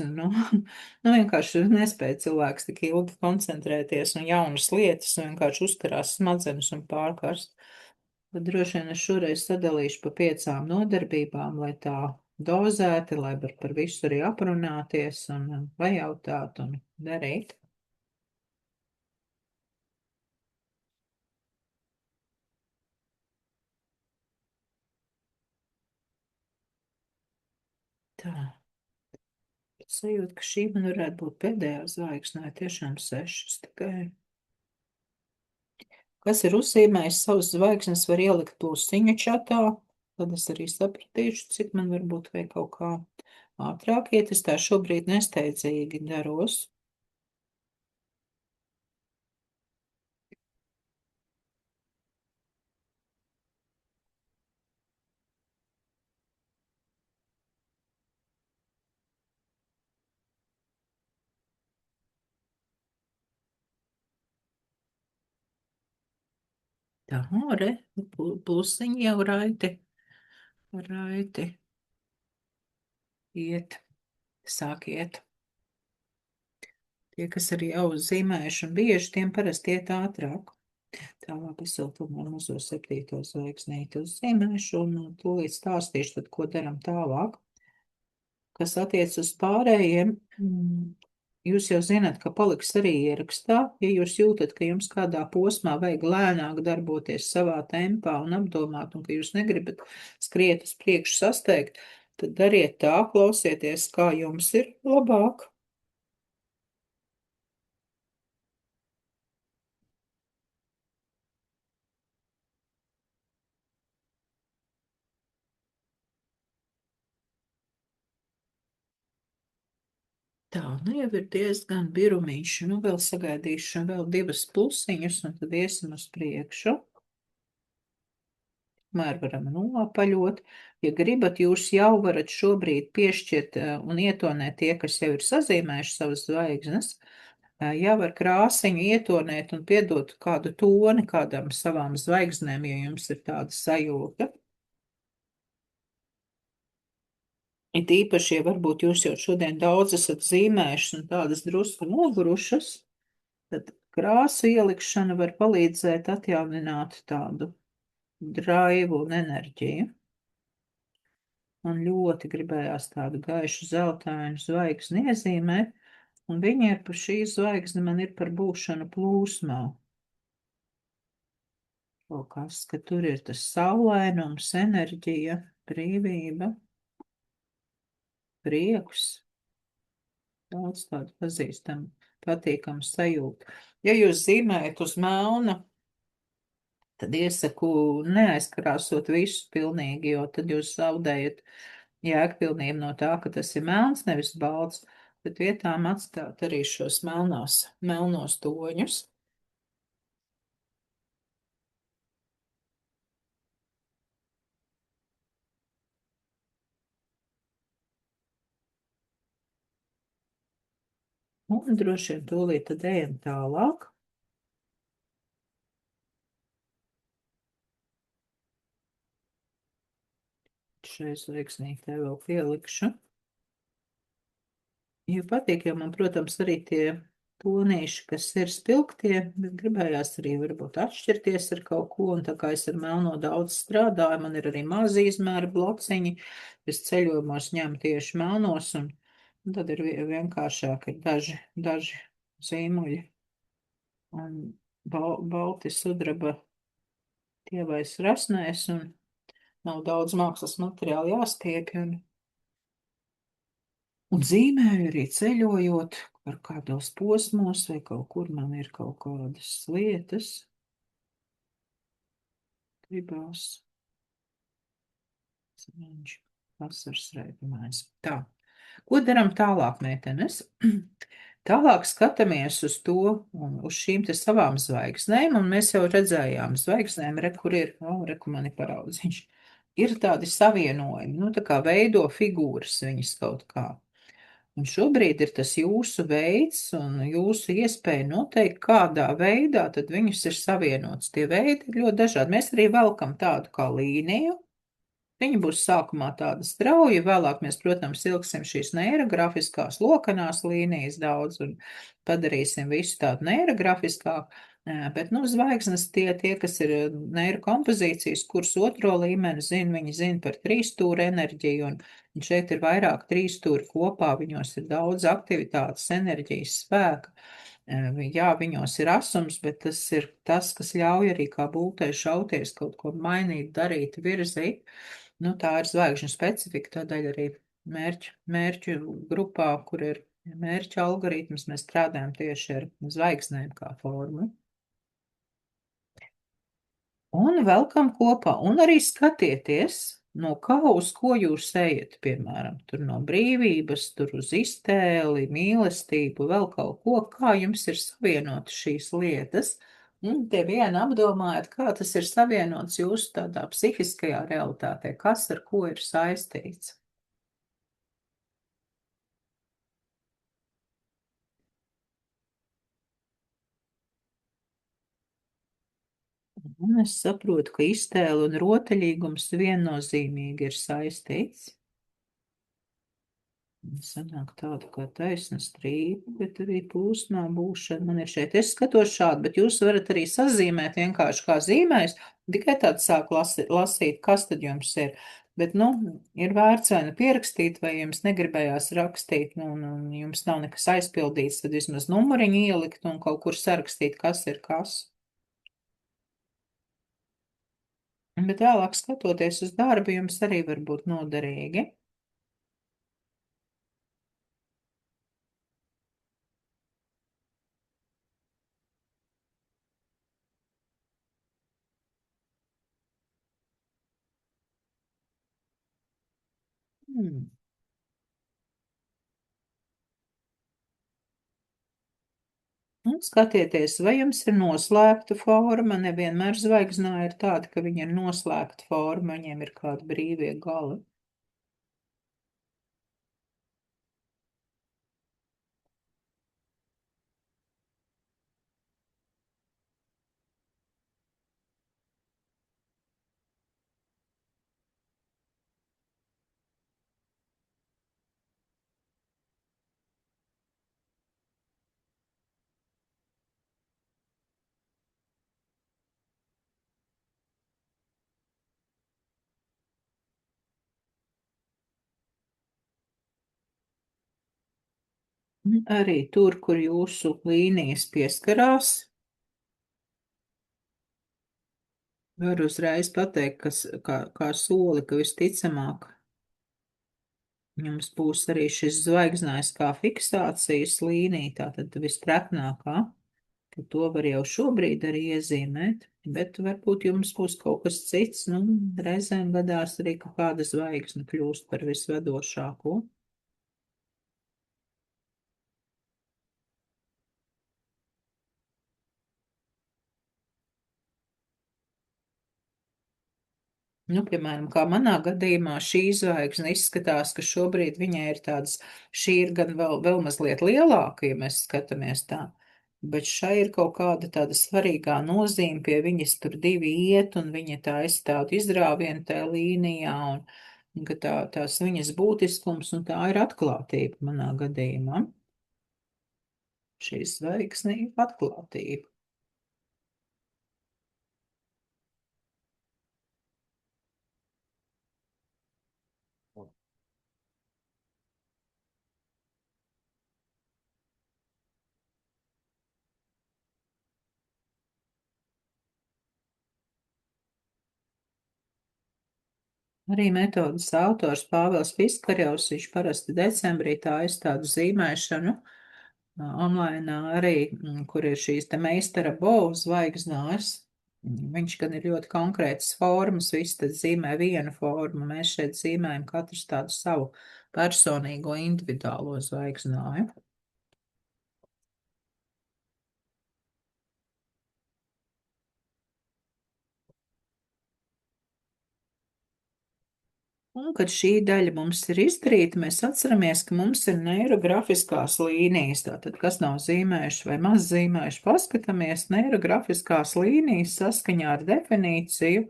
Vienkārši nespēja cilvēks tik ilgi koncentrēties un jaunas lietas, vienkārši uzkarās smadzenes un pārkarst. Tad droši vien es šoreiz sadalīšu pa 5 nodarbībām, lai tā dozēti, lai var par visu arī aprunāties un pajautāt un darīt. Tā. Sajūta, ka šī man varētu būt pēdējā zvaigznē, tiešām 6 tikai. Kas ir uzzīmējis savas zvaigznes, var ielikt plusiņu čatā, tad es arī sapratīšu, cik man varbūt vai kaut kā ātrāk iet. Es tā šobrīd nesteidzīgi daros. Tā, re, plusiņi jau raiti iet, sāk iet. Tie, kas arī jau zīmējuši un bieži, tiem parasti iet ātrāk. Tālāk es vēl tomēr mazo 7. zvaigznīti uzzīmēšu un tūlīt stāstīšu, tad, ko daram tālāk. Kas attiec uz pārējiem, jūs jau zināt, ka paliks arī ierakstā. Ja jūs jūtat, ka jums kādā posmā vajag lēnāk darboties savā tempā un apdomāt, un ka jūs negribat skriet uz priekšu sasteigt, tad dariet tā, klausieties, kā jums ir labāk. Tā, jau ir diezgan birumiņš, vēl sagaidīšu vēl 2 plusiņus, un tad iesim uz priekšu. Mēr varam noapaļot. Ja gribat, jūs jau varat šobrīd piešķirt un ietonēt tie, kas jau ir sazīmējuši savas zvaigznes, jau ar krāsiņu ietonēt un piedot kādu toni kādam savām zvaigznēm, ja jums ir tāda sajūta. It īpaši, ja varbūt jūs jau šodien daudz esat zīmējušas un tādas drusku nogurušas, tad krāsu ielikšana var palīdzēt atjaunināt tādu draivu un enerģiju. Man ļoti gribējās tādu gaišu zeltainu zvaigzni iezīmēt, un viņa ir par šī zvaigzni man ir par būšanu plūsmā. Kaut kas, ka tur ir tas saulainums, enerģija, brīvība, prieks, daudz tādu pazīstamu, patīkamu sajūtu. Ja jūs zīmējat uz melna, tad iesaku neaizkrāsot visu pilnīgi, jo tad jūs zaudējat jēgpilnību no tā, ka tas ir melns, nevis balts, bet vietām atstāt arī šos melnos toņus. Un droši vien tūlīt tad ejam tālāk. Šai zvaigznītē vēl pielikšu. Jo patīk, jo man, protams, arī tie tonīši, kas ir spilgtie, bet gribējās arī varbūt atšķirties ar kaut ko, un tā kā es ar melno daudz strādāju, man ir arī mazi izmēri blociņi, es ceļojumos ņemu tieši melnos, un tad ir vienkāršāk ir daži zīmuļi. Un balti sudraba tievais rasnēs un nav daudz mākslas materiālu jāstiepj un zīmēju arī ceļojot par kādos posmos vai kaut kur man ir kaut kādas lietas. Gribās. Viņš vasaras raidījumais. Tā. Ko daram tālāk, meitenes? Tālāk skatāmies uz to, uz šīm te savām zvaigznēm, un mēs jau redzējām zvaigznēm, kur ir, ku man ir paraudziņš. Ir tādi savienojumi, tā kā veido figūras viņas kaut kā. Un šobrīd ir tas jūsu veids un jūsu iespēja noteikt, kādā veidā tad viņus ir savienots. Tie veidi ir ļoti dažādi. Mēs arī velkam tādu kā līniju. Viņa būs sākumā tāda strauja, vēlāk mēs, protams, ilgsim šīs neirografiskās lokanās līnijas daudz un padarīsim visu tādu neirografiskāku, bet, zvaigznes tie, kas ir neirokompozīcijas, kuras otro līmeni zina, viņi zina par trīsstūra enerģiju, un šeit ir vairāk trīsstūri kopā, viņos ir daudz aktivitātes, enerģijas, spēka. Jā, viņos ir asums, bet tas ir tas, kas ļauj arī kā būtai šauties, kaut ko mainīt, darīt, virzīt. Tā ir zvaigžņu specifika, tādēļ arī mērķu grupā, kur ir mērķu algoritms, mēs strādājam tieši ar zvaigznēm kā formu. Un velkam kopā, un arī skatieties, no kā uz ko jūs ejat, piemēram, tur no brīvības, tur uz iztēli, mīlestību, vēl kaut ko, kā jums ir savienotas šīs lietas. Un te vien apdomājat, kā tas ir savienots jūsu tādā psihiskajā realitātē, kas ar ko ir saistīts. Un es saprotu, ka iztēle un rotaļīgums viennozīmīgi ir saistīts. Sanāk tāda kā taisna strīpa, bet arī plūsmā būšana man ir šeit. Es skatos šādi, bet jūs varat arī sazīmēt vienkārši kā zīmējs, tikai tādu sāk lasīt, kas tad jums ir. Bet, ir vērts vai pierakstīt, vai jums negribējās rakstīt, un jums nav nekas aizpildīts, tad vismaz numuriņu ielikt un kaut kur sarakstīt, kas ir kas. Bet vēlāk skatoties uz darbu, jums arī var būt noderīgi. Un skatieties, vai jums ir noslēgta forma. Nevienmēr zvaigznā ir tāda, ka viņa ir noslēgta forma, viņiem ir kādi brīvie gali. Arī tur, kur jūsu līnijas pieskarās, var uzreiz pateikt, kā soli, ka visticamāk jums būs arī šis zvaigznājs kā fiksācijas līnija, tātad vistreknākā, ka to var jau šobrīd arī iezīmēt, bet varbūt jums būs kaut kas cits, reizēm gadās arī, ka kāda zvaigzne kļūst par visvadošāko. Piemēram, kā manā gadījumā šī zvaigzne izskatās, ka šobrīd viņai ir tādas, šī ir gan vēl mazliet lielāka, ja mēs skatāmies tā, bet šai ir kaut kāda tāda svarīgā nozīme, pie viņas tur divi iet, un viņa taisa tādu izrāvienu tajā līnijā, un ka tās viņas būtiskums, un tā ir atklātība manā gadījumā. Šī zvaigzne ir atklātība. Arī metodas autors Pāvils Piskarjovs, viņš parasti decembrī taisa tādu zīmēšanu online arī, kur ir šīs te meistara Bovu zvaigznājs. Viņš gan ir ļoti konkrētas formas, viss tad zīmē vienu formu. Mēs šeit zīmējam katrs tādu savu personīgo individuālo zvaigznāju. Un, kad šī daļa mums ir izdarīta, mēs atceramies, ka mums ir neirografiskās līnijas. Tātad, kas nav zīmējuši vai maz zīmējuši, paskatāmies, neirografiskās līnijas saskaņā ar definīciju.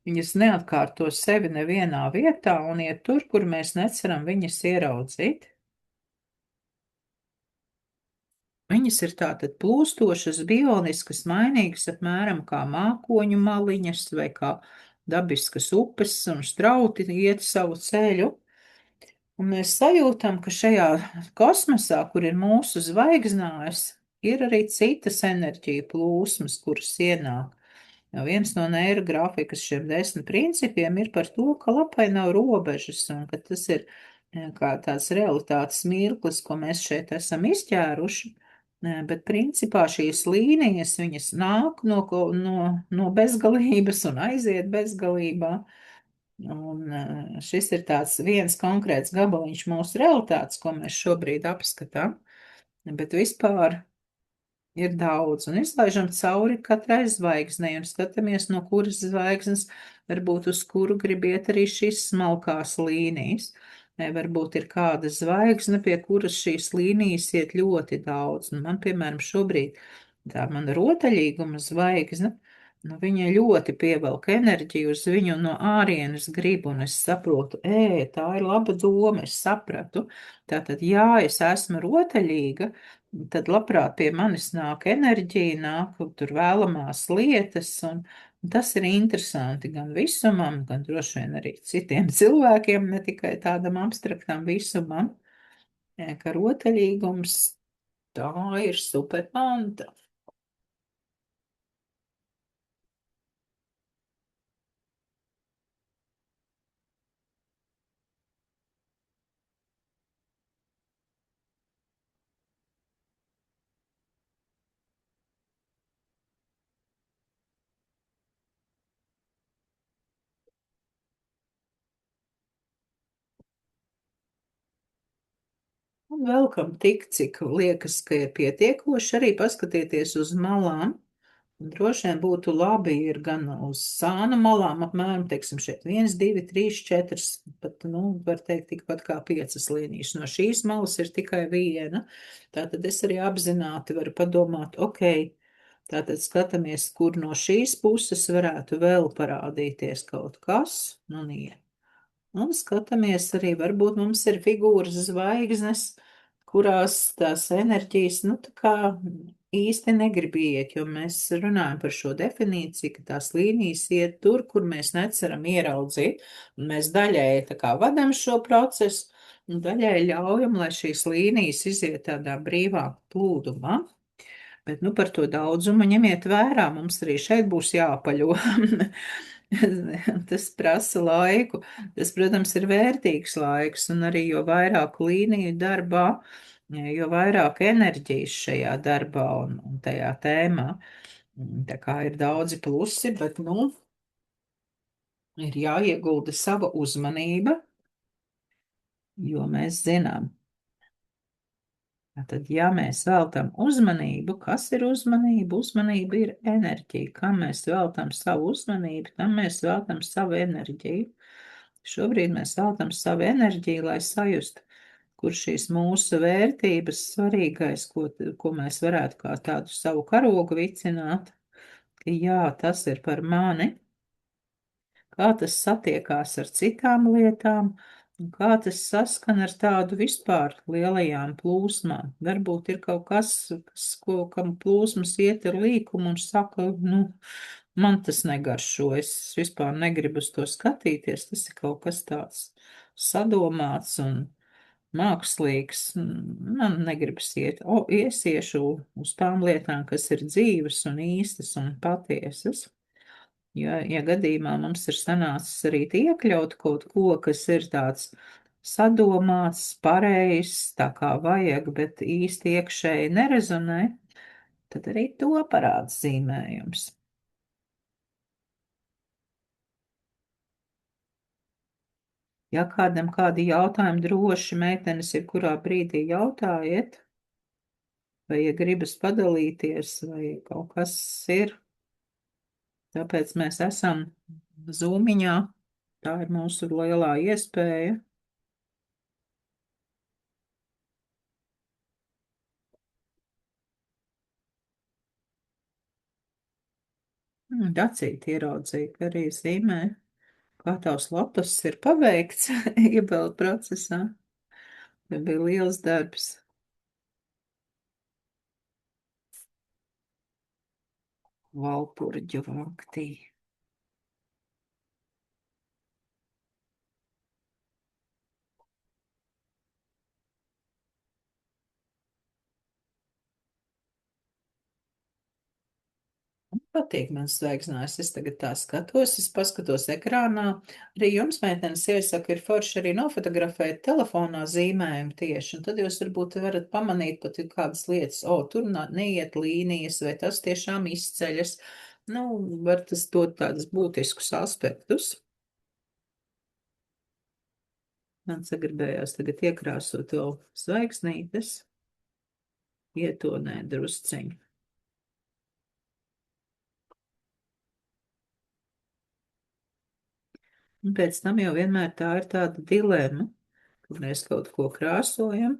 Viņas neatkārto sevi nevienā vietā un iet tur, kur mēs neceram viņas ieraudzīt. Viņas ir tātad plūstošas, bioniskas, mainīgas, apmēram kā mākoņu maliņas vai kā dabiskas upes un strauti iet savu ceļu. Un mēs sajūtam, ka šajā kosmosā, kur ir mūsu zvaigznājs, ir arī citas enerģija plūsmas, kuras ienāk. Jo viens no neirografikas šiem 10 principiem ir par to, ka lapai nav robežas un ka tas ir kā tāds realitātes mirklis, ko mēs šeit esam izķēruši. Bet principā šīs līnijas, viņas nāk no bezgalības un aiziet bezgalībā. Un šis ir tāds viens konkrēts gabaliņš mūsu realitātes, ko mēs šobrīd apskatām. Bet vispār ir daudz, un izlaižam cauri katrai zvaigznei un skatāmies, no kuras zvaigznes varbūt uz kuru gribiet arī šīs smalkās līnijas. Varbūt ir kāda zvaigzne, pie kuras šīs līnijas iet ļoti daudz. Un man, piemēram, šobrīd tā mana rotaļīguma zvaigzne, nu, viņa ļoti pievelk enerģiju uz viņu no ārienes gribu, un es saprotu, tā ir laba doma, es sapratu. Tātad, jā, es esmu rotaļīga, tad labprāt pie manis nāk enerģija, nāk tur vēlamās lietas, un tas ir interesanti gan visumam, gan droši vien arī citiem cilvēkiem, ne tikai tādam abstraktam visumam, ka rotaļīgums tā ir supermanta. Un vēl kam tik, cik liekas, ka ir pietiekoši, arī paskatieties uz malām. Droši vien būtu labi ir gan uz sānu malām, apmēram, teiksim, šeit 1, 2, 3, 4, pat, var teikt, tikpat kā 5 līnijas. No šīs malas ir tikai viena. Tātad es arī apzināti varu padomāt, ok, tātad skatāmies, kur no šīs puses varētu vēl parādīties kaut kas, nie. Un skatāmies arī, varbūt mums ir figūras zvaigznes, kurās tās enerģijas, tā kā īsti negrib iet, jo mēs runājam par šo definīciju, ka tās līnijas iet tur, kur mēs neceram ieraudzīt, un mēs daļēji tā kā vadam šo procesu, un daļēji ļaujam, lai šīs līnijas iziet tādā brīvā plūdumā. Bet, par to daudzumu ņemiet vērā, mums arī šeit būs jāpaļo. Tas prasa laiku. Tas, protams, ir vērtīgs laiks, un arī jo vairāk līniju darbā, jo vairāk enerģijas šajā darbā un tajā tēmā. Tā kā ir daudzi plusi, bet, ir jāiegulda sava uzmanība, jo mēs zinām. Tad, ja mēs veltam uzmanību, kas ir uzmanība? Uzmanība ir enerģija. Kam mēs veltam savu uzmanību, tam mēs veltam savu enerģiju. Šobrīd mēs veltam savu enerģiju, lai sajustu, kur šīs mūsu vērtības svarīgais, ko mēs varētu kā tādu savu karogu vicināt, ka jā, tas ir par mani, kā tas satiekās ar citām lietām, un kā tas saskan ar tādu vispār lielajām plūsmām. Varbūt ir kaut kas, kam plūsmas iet ar līkumu un saka, man tas negaršo, es vispār negribu uz to skatīties, tas ir kaut kas tāds sadomāts un mākslīgs. Man negribas iet, es iešu uz tām lietām, kas ir dzīves un īstas un patiesas. ja gadījumā mums ir sanācis arī iekļaut kaut ko, kas ir tāds sadomāts, pareizs, tā kā vajag, bet īsti iekšēji nerezonē, tad arī to parāda zīmējums. Ja kādam kādi jautājumi, droši meitenes jebkurā brīdī jautājiet, vai ja gribas padalīties, vai kaut kas ir. Tāpēc mēs esam Zūmiņā. Tā ir mūsu lielā iespēja. Dacīti ieraudzīja, ka arī zīmē, kā tavs lapas ir paveikts iebildu procesā. Tā bija liels darbs. Valpurģu vaktī. Patīk man zvaigznājs. Es tagad tā skatos, es paskatos ekrānā. Arī jums, meitenes, iesaku, ir forši arī nofotografēt telefonā zīmējumu tieši, un tad jūs varbūt varat pamanīt pat kādas lietas, tur neiet līnijas, vai tas tiešām izceļas. Nu, var tas dot tādus būtiskus aspektus. Man sagribējās tagad iekrāsot vēl zvaigznītes, ietonēt drusciņu. Un pēc tam jau vienmēr tā ir tāda dilema, kad mēs kaut ko krāsojam,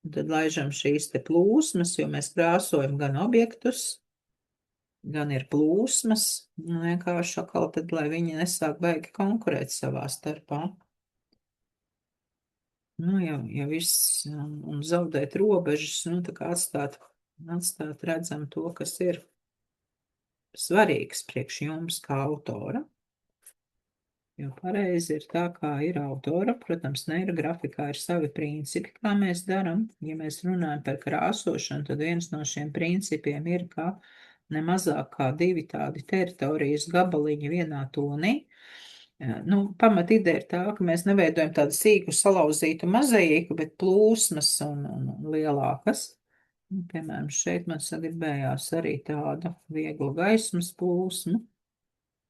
un tad laižam šīs te plūsmas, jo mēs krāsojam gan objektus, gan ir plūsmas, un vienkārši atkal tad, lai viņi nesāk baigi konkurēt savā starpā. Nu, ja viss, un zaudēt robežas, nu, tā kā atstāt redzam to, kas ir svarīgs priekš jums kā autora. Jo pareizi ir tā, kā ir autora. Protams, neirografikā ir savi principi, kā mēs darām. Ja mēs runājam par krāsošanu, tad viens no šiem principiem ir, ka ne mazāk kā 2 tādi teritorijas gabaliņi vienā tonī. Nu, pamat ideja ir tā, ka mēs neveidojam tādu sīku salauzītu mozaīku, bet plūsmas un lielākas. Piemēram, šeit man sagribējās arī tāda viegla gaismas plūsma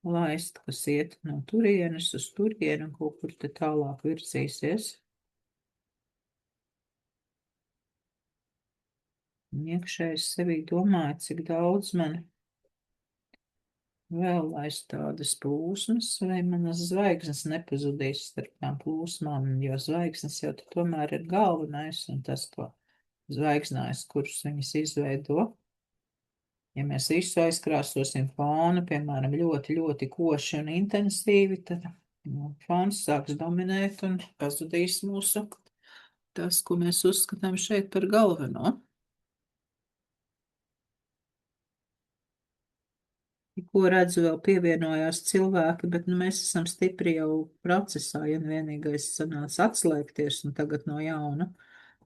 laist, kas iet no turienes uz turienu un kaut kur te tālāk virzīsies. Un iekšēji sevī domāju, cik daudz man vēl laist tādas plūsmas, vai manas zvaigznes nepazudīs starp tām plūsmām, jo zvaigznes jau tomēr ir galvenais un tas, ko zvaigznājs, kurus viņas izveido. Ja mēs visu aizkrāsosim fonu, piemēram, ļoti, ļoti koši un intensīvi, tad fons sāks dominēt un pazudīs mūsu tas, ko mēs uzskatām šeit par galveno. Ko redzu, vēl pievienojās cilvēki, bet mēs esam stipri jau procesā, ja vienīgais sanāca atslēgties un tagad no jauna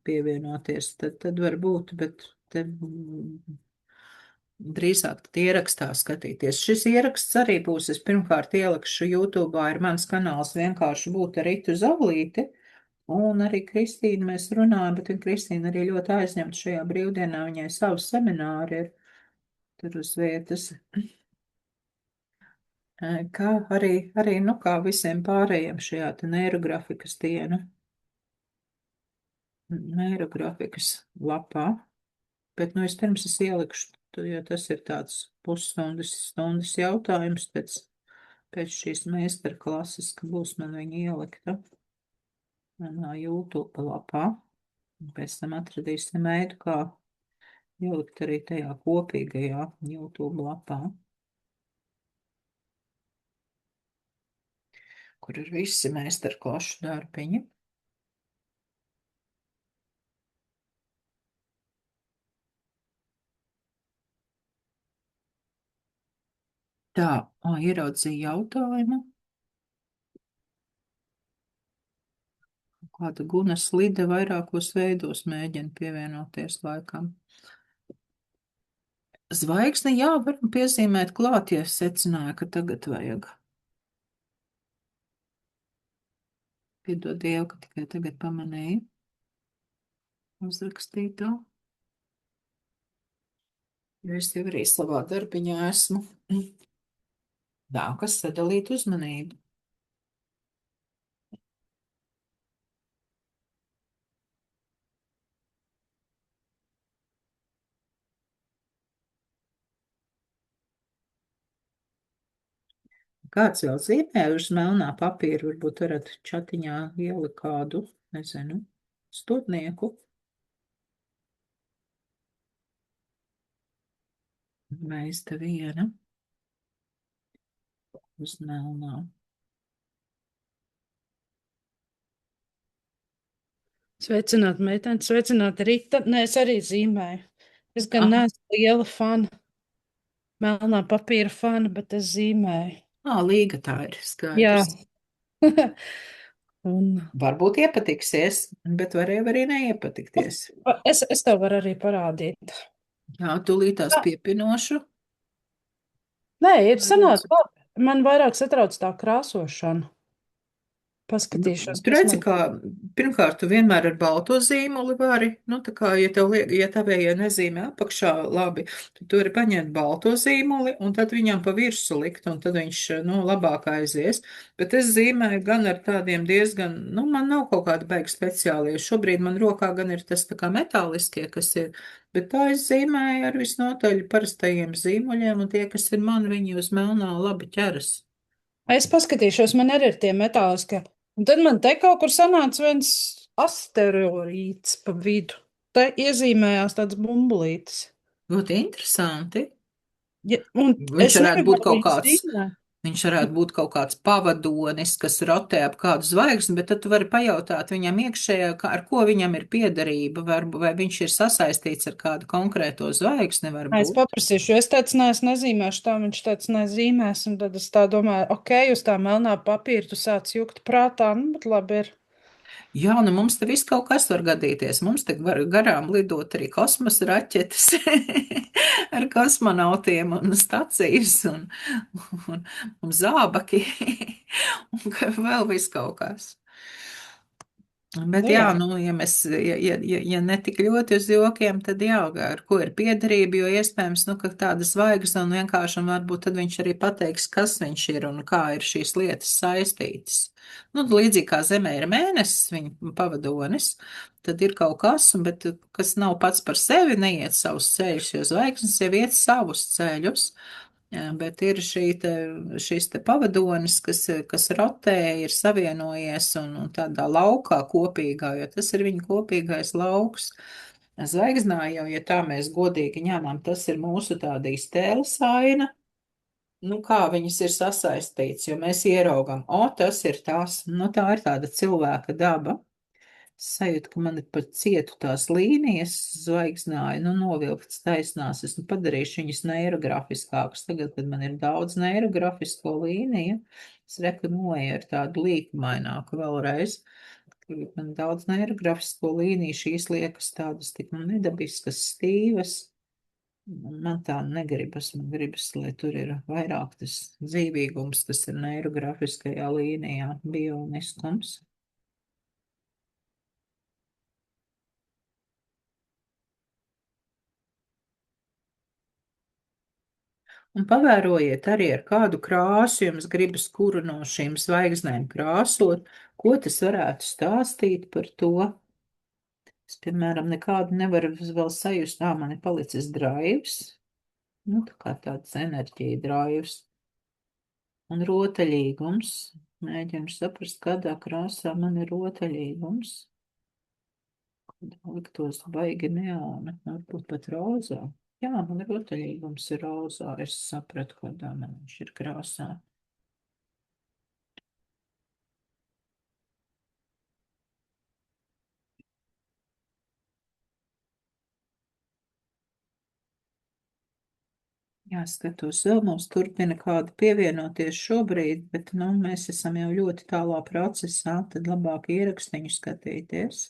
pievienoties, tad var būt, bet te drīzāk tad ierakstā skatīties. Šis ieraksts arī būs, es pirmkārt ielikšu YouTube'ā, ir mans kanāls vienkārši būt ar Ritu Zavlīti, un arī Kristīnu mēs runājam, bet Kristīna arī ļoti aizņemta šajā brīvdienā, viņai savu semināru ir tur uz vietas. Kā arī, nu, kā visiem pārējiem šajā te neirografikas dienu. Neirografikas lapā. Bet, nu, vispirms es ielikšu, jo tas ir tāds pusstundas jautājums pēc šīs meistarklases, ka būs man viņa ielikta manā YouTube lapā. Pēc tam atradīsim veidu, kā ielikt arī tajā kopīgajā YouTube lapā, kur ir visi meistarklašu darbiņi. Tā, ieraudzīju jautājumu. Kāda Guna Slide vairākos veidos mēģina pievienoties laikam. Zvaigzni, jā, varam piezīmēt klāt, ja secināju, ka tagad vajag. Piedod Dievu, ka tikai tagad pamanīju. Uzrakstīt to. Jo es jau arī savā darbiņā esmu. Nākas sadalīt uzmanību. Kāds vēl zīmē uz melnā papīra, varbūt varat čatiņā ielikt kādu, nezinu, studnieku. Meista viena uz melnā. Sveicināt, meitene, sveicināt, Rita. Nē, es arī zīmēju. Es gan Aha. neesmu liela fana, melnā papīra fana, bet es zīmēju. Līga tā ir, Jā. skaidrs. Un Varbūt iepatiksies, bet var jau arī neiepatikties. es tev varu arī parādīt. Jā, tūlītās piepinošu. Nē, ir sanāk labi. Man vairāk satrauc tā krāsošana. Paskatīšos, Tu redzi, kā pirmkārt, tu vienmēr ar balto zīmoli vari, nu, tā kā, ja tavējie nezīmē apakšā, labi, tu vari paņemt balto zīmoli un tad viņam pa virsu likt, un tad viņš, nu, labāk aizies. Bet es zīmēju gan ar tādiem diezgan, nu, man nav kaut kāda beiga speciālie. Šobrīd man rokā gan ir tas tā kā metāliskie, kas ir, bet tā es zīmēju ar visnotaļ parastajiem zīmoļiem, un tie, kas ir man, viņi uz melnā labi ķeras. Es paskatīšos, man arī ir tie metāliskie. Un tad man te kaut kur sanāca viens asteroīds pa vidu. Te iezīmējās tāds bumbulītis. Ļoti interesanti. Ja, un Viņš es varētu būt negribēju kaut viņu kāds, zīmēt. viņš varētu būt kaut kāds pavadonis, kas rotē ap kādu zvaigzni, bet tad tu vari pajautāt viņam iekšējā, ar ko viņam ir piederība, vai viņš ir sasaistīts ar kādu konkrēto zvaigzni, Es varbūt. paprasīšu, jo es teicu, nē, es nezīmēšu tā, viņš teica, nezīmēs, un tad es tā domāju, ok, uz tā melnā papīra tu sāc jukt prātā, nu, bet labi ir. Jā, nu mums te viss kaut kas var gadīties. Mums te var garām lidot arī kosmosa raķetes ar kosmonautiem un stacijas un zābaki un vēl viss kaut kas. Bet Nu, jā, jā. nu, ja ne tik ļoti uz jokiem, tad jā, ar ko ir piederība, jo iespējams, nu, ka tāda zvaigzne un vienkārši, un varbūt tad viņš arī pateiks, kas viņš ir un kā ir šīs lietas saistītas. Nu, līdzīgi kā Zemē ir mēnesis, viņa pavadonis, tad ir kaut kas, bet kas nav pats par sevi, neiet savus ceļus, jo zvaigznes jau iet savus ceļus. Jā, bet ir šīs te pavadonis, kas rotē, ir savienojies un tādā laukā kopīgā, jo tas ir viņa kopīgais lauks. Zvaigznā jau, ja tā mēs godīgi ņemam, tas ir mūsu tāda iztēles aina. Nu, kā viņas ir sasaistīts, jo mēs ieraugam, tas ir tās, nu, tā ir tāda cilvēka daba. Sajūta, ka man ir pat cietu tās līnijas zvaigznāja, nu, novilktas taisnās. Es padarīšu viņas neirografiskākas. Tagad, kad man ir daudz neirografisko līniju, es rekonoju ar tādu līkumaināku vēlreiz. Kad man daudz neirografisko līniju, šīs liekas tādas tik nedabiskas, stīvas. Man tā negribas, man gribas, lai tur ir vairāk tas dzīvīgums, kas ir neirografiskajā līnijā, bioniskums. Un pavērojiet arī, ar kādu krāsu jums gribas kuru no šīm zvaigznēm krāsot, ko tas varētu stāstīt par to. Es, piemēram, nekādu nevaru vēl sajust, man ir palicis draivs, nu, tā kā tāds enerģija draivs. Un rotaļīgums. Mēģinu saprast, kādā krāsā man ir rotaļīgums. Liktos baigi neona, varbūt pat rozā. Jā, man rotaļīgums ir rozā. Es sapratu, kādā man viņš ir krāsā. Jāskatos, vēl mums turpina kāda pievienoties šobrīd, bet, nu, mēs esam jau ļoti tālā procesā, tad labāk ierakstiņu skatīties.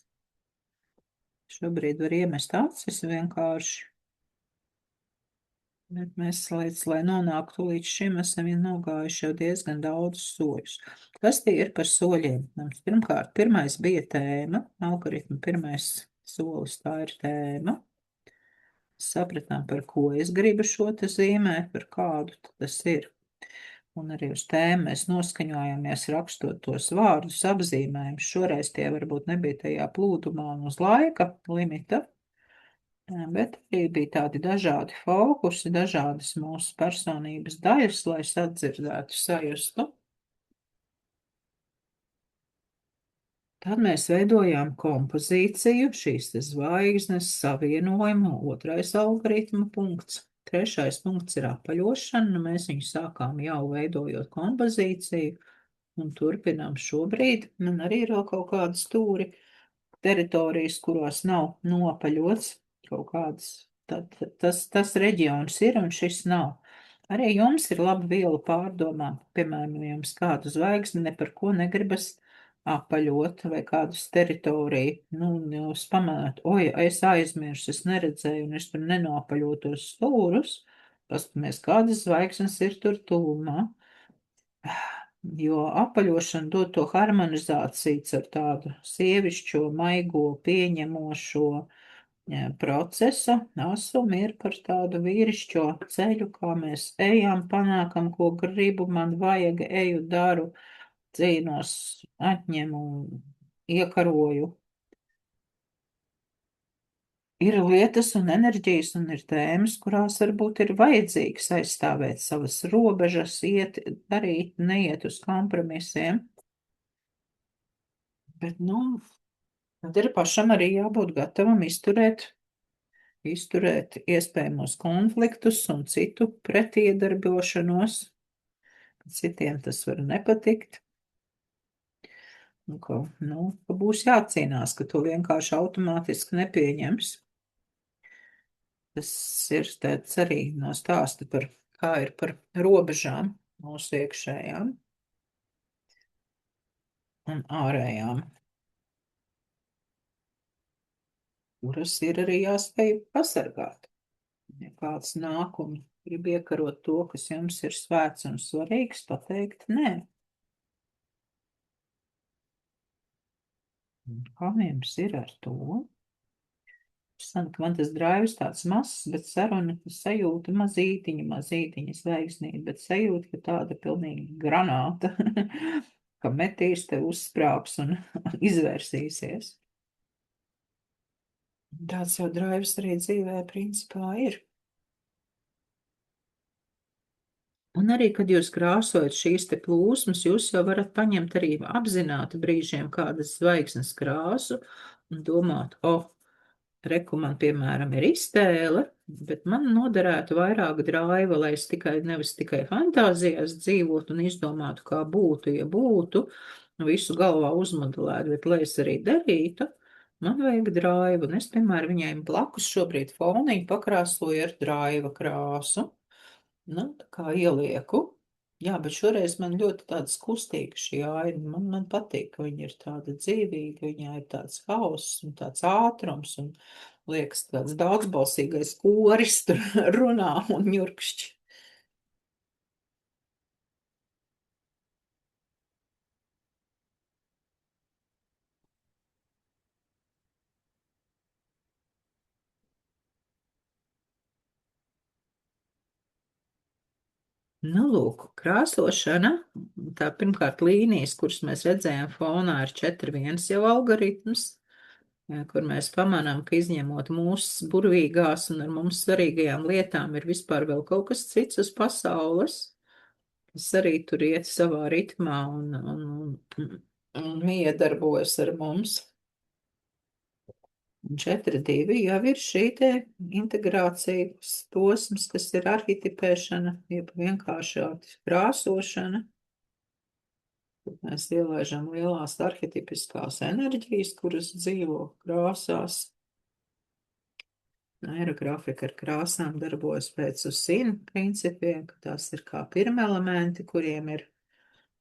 Šobrīd var iemest acis vienkārši. Bet mēs, lai nonāktu līdz šim, esam jau nogājuši jau diezgan daudz soļus. Kas tie ir par soļiem? Mums pirmkārt, pirmais bija tēma, algoritma pirmais solis, tā ir tēma. Sapratām, par ko es gribu šo te zīmēt, par kādu tas ir. Un arī uz tēmu mēs noskaņojāmies rakstot tos vārdus, apzīmējumus. Šoreiz tie varbūt nebija tajā plūdumā un uz laika limita, bet arī bija tādi dažādi fokusi, dažādas mūsu personības daļas, lai sadzirdētu, sajustu. Tad mēs veidojām kompozīciju, šīs te zvaigznes savienojumu, otrais algoritma punkts. Trešais punkts ir apaļošana, mēs viņu sākām jau veidojot kompozīciju un turpinām šobrīd. Man arī ir vēl kaut kādi stūri teritorijas, kurās nav nopaļots kaut kādas, tas reģions ir un šis nav. Arī jums ir laba viela pārdomām, piemēram, jums kādu zvaigzni ne par ko negribas apaļot vai kādas teritoriju, nu, jūs pamanāt, oi, es aizmirsu, es neredzēju, un es tur nenopaļotos stūrus, paskatāmies, kādas zvaigznes ir tur tūmā, jo apaļošana dod to harmonizāciju ar tādu sievišķo, maigo, pieņemošo procesu, asumu ir par tādu vīrišķo ceļu, kā mēs ejam, panākam, ko gribu, man vajag, eju, daru, cīnos, atņemu, iekaroju. Ir lietas un enerģijas un ir tēmas, kurās varbūt ir vajadzīgs aizstāvēt savas robežas, iet, darīt, neiet uz kompromisiem. Bet, nu, tad ir pašam arī jābūt gatavam izturēt iespējamos konfliktus un citu pretiedarbošanos. Citiem tas var nepatikt. Ka būs jācīnās, ka to vienkārši automātiski nepieņems. Tas ir tāds arī no stāsta par, kā ir par robežām mūsu iekšējām un ārējām, kuras ir arī jāspēj pasargāt. Ja kāds nāk un grib iekarot to, kas jums ir svēts un svarīgs, pateikt nē. Kā jums ir ar to? Man tas draivs tāds mazs, bet saruna sajūta mazītiņa zvaigznīte, bet sajūta, ka tāda pilnīgi granāta, ka metīs te uzsprāps un izvērsīsies. Tāds jau draivs arī dzīvē principā ir. Un arī, kad jūs krāsojat šīs te plūsmas, jūs jau varat paņemt arī apzināti brīžiem kādas zvaigznes krāsu un domāt, reku man, piemēram, ir iztēle, bet man noderētu vairāk draiva, lai es nevis tikai fantāzijās dzīvotu un izdomātu, kā būtu, ja būtu, visu galvā uzmodelētu, bet lai es arī darītu, man vajag draivu. Un es, piemēram, viņai blakus šobrīd foniņu pakrāsoju ar draiva krāsu. Tā kā ielieku. Jā, bet šoreiz man ļoti tāds kustīga šī aina. Man patīk, ka viņa ir tāda dzīvīga, viņā ir tāds hauss un tāds ātrums un liekas tāds daudzbalsīgais koris tur runā un ņurkšķi. Lūk, krāsošana, tā pirmkārt līnijas, kuras mēs redzējām fonā, ir 4.1 jau algoritms, kur mēs pamanām, ka izņemot mūsu burvīgās un ar mums svarīgajām lietām ir vispār vēl kaut kas cits uz pasaules, kas arī tur iet savā ritmā un miedarbojas ar mums. Un 4.2 jau ir šī te integrācijas posms, kas ir arhitipēšana, jeb vienkāršāta krāsošana. Mēs ielaižam lielās arhitipiskās enerģijas, kuras dzīvo krāsās. Aerografika ar krāsām darbojas pēc USIN principiem, ka tās ir kā pirmelementi, kuriem ir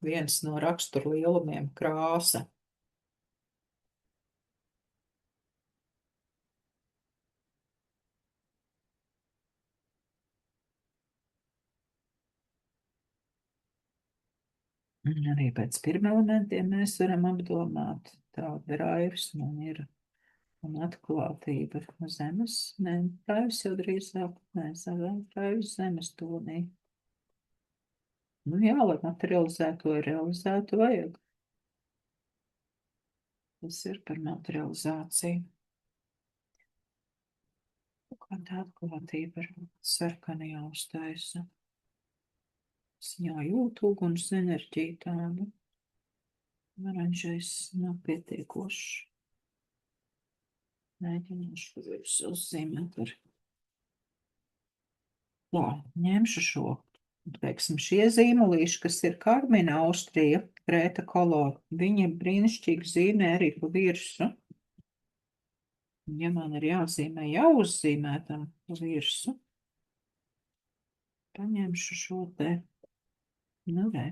viens no raksturlielumiem krāsa. Un arī pēc pirmelementiem mēs varam apdomāt. Tāda raivs man ir un atklātība zemes, ne, raivs jau drīzāk, ne, raivs zemes tonī. Nu jā, lai materializētu vai realizētu vajag. Tas ir par materializāciju. Kāda atklātība ar sarkani jāuztaisa. Es jau jūtu uguns enerģiju tādu. Oranžais nav pietiekošs. Mēģināšu visu uzzīmēt ar. Tā, ņemšu šo. Teiksim, šie zīmolīši, kas ir Karmina Austrija, Grēta Kolor, viņi brīnišķīgi zīmē arī pa virsu. Ja man ir jāzīmē, jāuzzīmētam pa virsu, paņemšu šo te, nu re.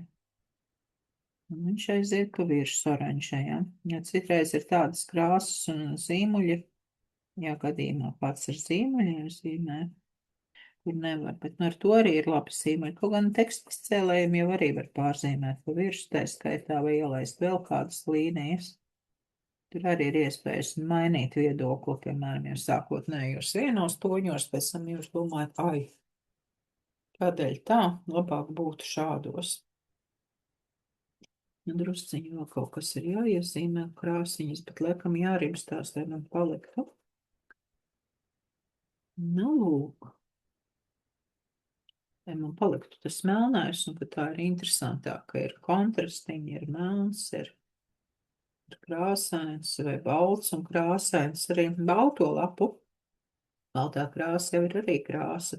Un viņš aiziet pa virsu oranžajām. Ja citreiz ir tādas krāsas un zīmuļi, ja gadījumā pats ar zīmuļiem zīmē, kur nevar, bet ar to arī ir labi zīmuļi. Kaut gan tekstu izcēlējumi jau arī var pārzīmēt pa virsu, tā skaitā vai ielaist vēl kādas līnijas. Tur arī ir iespējas mainīt viedokli, piemēram, jau sākotnējos vienos toņos, pēc tam jūs domājat, ai, kādēļ tā, labāk būtu šādos. Drusciņi vēl kaut kas ir jāiezīmē krāsiņas, bet laikam jāribstās, lai man paliktu. Nu, lūk. Lai man paliktu tas melnais, un ka tā ir interesantāk, ka ir kontrastiņi, ir melns, ir krāsains vai balts un krāsains arī balto lapu. Baltā krāsa jau ir arī krāsa.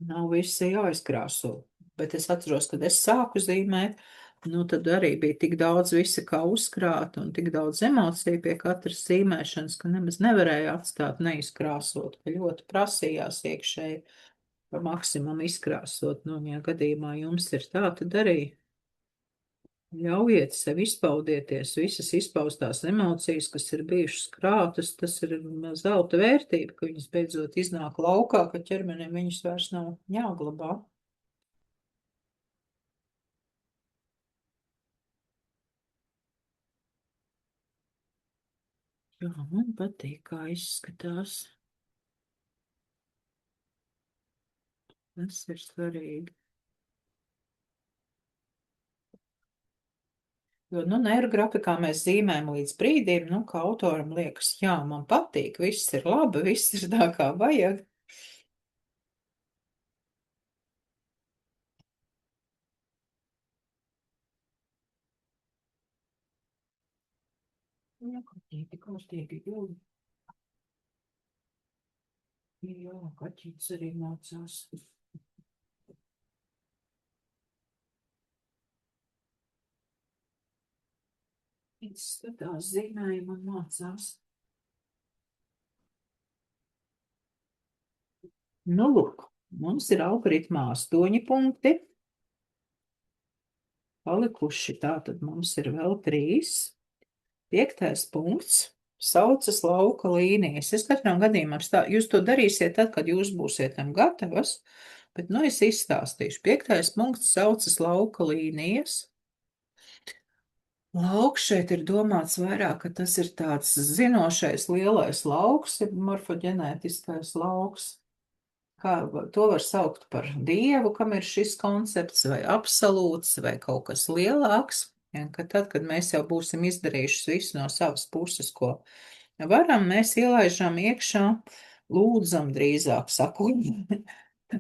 Nav visi jāizkrāso, bet es atceros, kad es sāku zīmēt, nu tad arī bija tik daudz visa kā uzkrāt un tik daudz emociju pie katras zīmēšanas, ka nemaz nevarēja atstāt neizkrāsot, ka ļoti prasījās iekšēji pa maksimumu izkrāsot. Nu, ja gadījumā jums ir tā, tad arī ļaujiet sev izpaudieties, visas izpaustās emocijas, kas ir bijušas krātas, tas ir zelta vērtība, ka viņas beidzot iznāk laukā, ka ķermenim viņas vairs nav jāglabā. Jā, man patīk, kā izskatās. Tas ir svarīgi. Jo, nu, neirografikā mēs zīmējam līdz brīdim, nu, ka autoram liekas, jā, man patīk, viss ir labi, viss ir tā, kā vajag. Jā, kārtīgi, jūli. Jā, kaķītis arī mācās. Viņš skatās zīmējumu un mācās. Nu, lūk, mums ir algoritmā 8 punkti. Palikuši tātad mums ir vēl 3. 5. punkts saucas lauka līnijas. Es katram gadījumā jūs to darīsiet tad, kad jūs būsiet tam gatavas, bet nu es izstāstīšu. 5. punkts saucas lauka līnijas. Lauks šeit ir domāts vairāk, ka tas ir tāds zinošais lielais lauks, ir morfoģenētiskais lauks. Kā to var saukt par dievu, kam ir šis koncepts, vai absolūts, vai kaut kas lielāks. Ja, ka tad, kad mēs jau būsim izdarījuši visu no savas puses, ko varam, mēs ielaižam iekšā, lūdzam drīzāk sakot,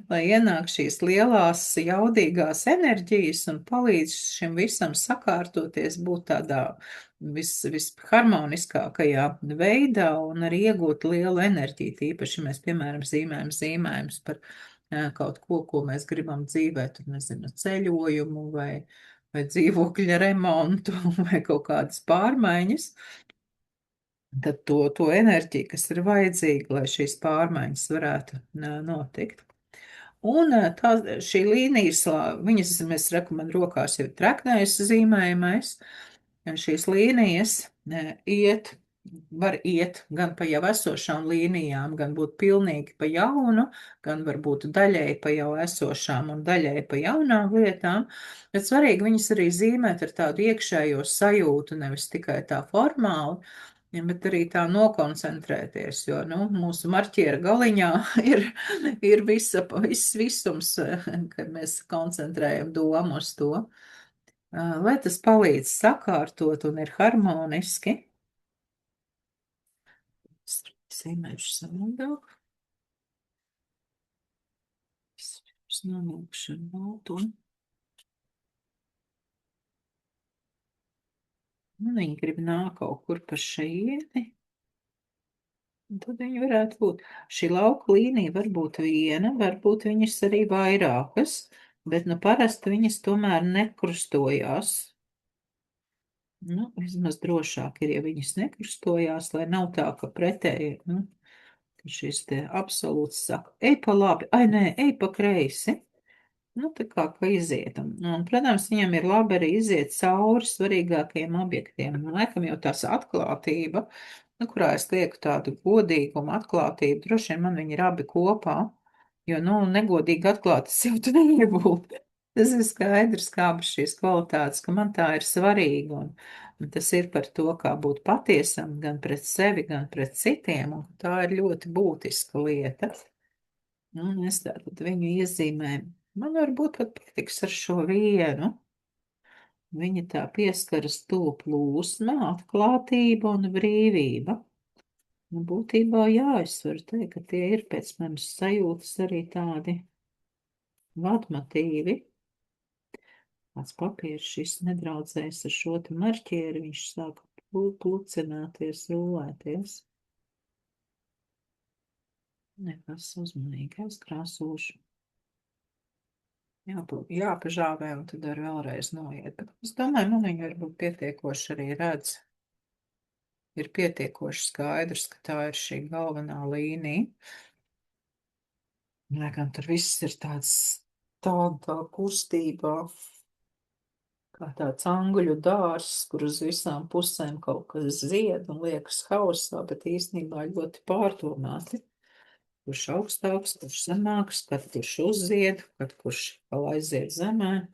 lai ienāk šīs lielās jaudīgās enerģijas un palīdz šim visam sakārtoties, būt tādā visharmoniskākajā veidā un arī iegūt lielu enerģiju. Tīpaši mēs, piemēram, zīmējam zīmējumus par kaut ko, ko mēs gribam dzīvē, tur nezinu, ceļojumu vai dzīvokļa remontu vai kaut kādas pārmaiņas. Tad to enerģiju, kas ir vajadzīga, lai šīs pārmaiņas varētu notikt. Un šī līnijas, viņas, mēs rekomendējam, rokās jau ir treknējs zīmējamais. Šīs līnijas iet var iet gan pa jau esošām līnijām, gan būt pilnīgi pa jaunu, gan varbūt daļēji pa jau esošām un daļēji pa jaunām lietām, bet svarīgi viņas arī zīmēt ar tādu iekšējo sajūtu, nevis tikai tā formāli, ja, bet arī tā nokoncentrēties, jo, nu, mūsu marķiera galiņā ir viss visums, kad mēs koncentrējam domu uz to, lai tas palīdz sakārtot un ir harmoniski. Zīmēšu savādāk. Es nonākšu ar balto. Un viņi grib nāk kaut kur pa šeieni. Un tad viņi varētu būt. Šī lauka līnija var būt viena, varbūt viņas arī vairākas, bet nu parasti viņas tomēr nekrustojās. Nu, vismaz drošāk ir, ja viņas nekrustojās, lai nav tā, ka pretēji, nu, ka šis te absolūts saka, ej pa labi, ai nē, ej pa kreisi. Nu, tā kā iziet. Un, protams, viņam ir labi arī iziet cauri svarīgākajiem objektiem. Un, laikam jau tās atklātība, nu, kurā es lieku tādu godīgumu, atklātību, droši vien man viņi ir abi kopā, jo, nu, negodīgi atklāt, tas jau tu nevar būt. Tas ir skaidrs, kā abas šīs kvalitātes, ka man tā ir svarīga, un tas ir par to, kā būt patiesam gan pret sevi, gan pret citiem, un tā ir ļoti būtiska lieta. Un es tātad viņu iezīmēju. Man varbūt pat pietiks ar šo vienu. Viņa tā pieskaras to plūsma, atklātība un brīvība. Nu, būtībā jā, es varu teikt, ka tie ir pēc manas sajūtas arī tādi vadmatīvi. Tāds papīrs šis nedraudzēs ar šo te marķieri, viņš sāka plucināties, rulēties. Nekas uzmanīgi aizkrāsošu. Jāpažāvē un tad var vēlreiz noiet. Bet es domāju, man viņa varbūt pietiekoši arī redz. Ir pietiekoši skaidrs, ka tā ir šī galvenā līnija. Lai gan tur viss ir tā kustībā, kā tāds angļu dārs, kur uz visām pusēm kaut kas zied un liekas hausā, bet īstenībā ļoti pārdomāti. Kurš augstāks, kurš zemāks, kad kurš uzzied, kad kurš vēl aiziet zemē.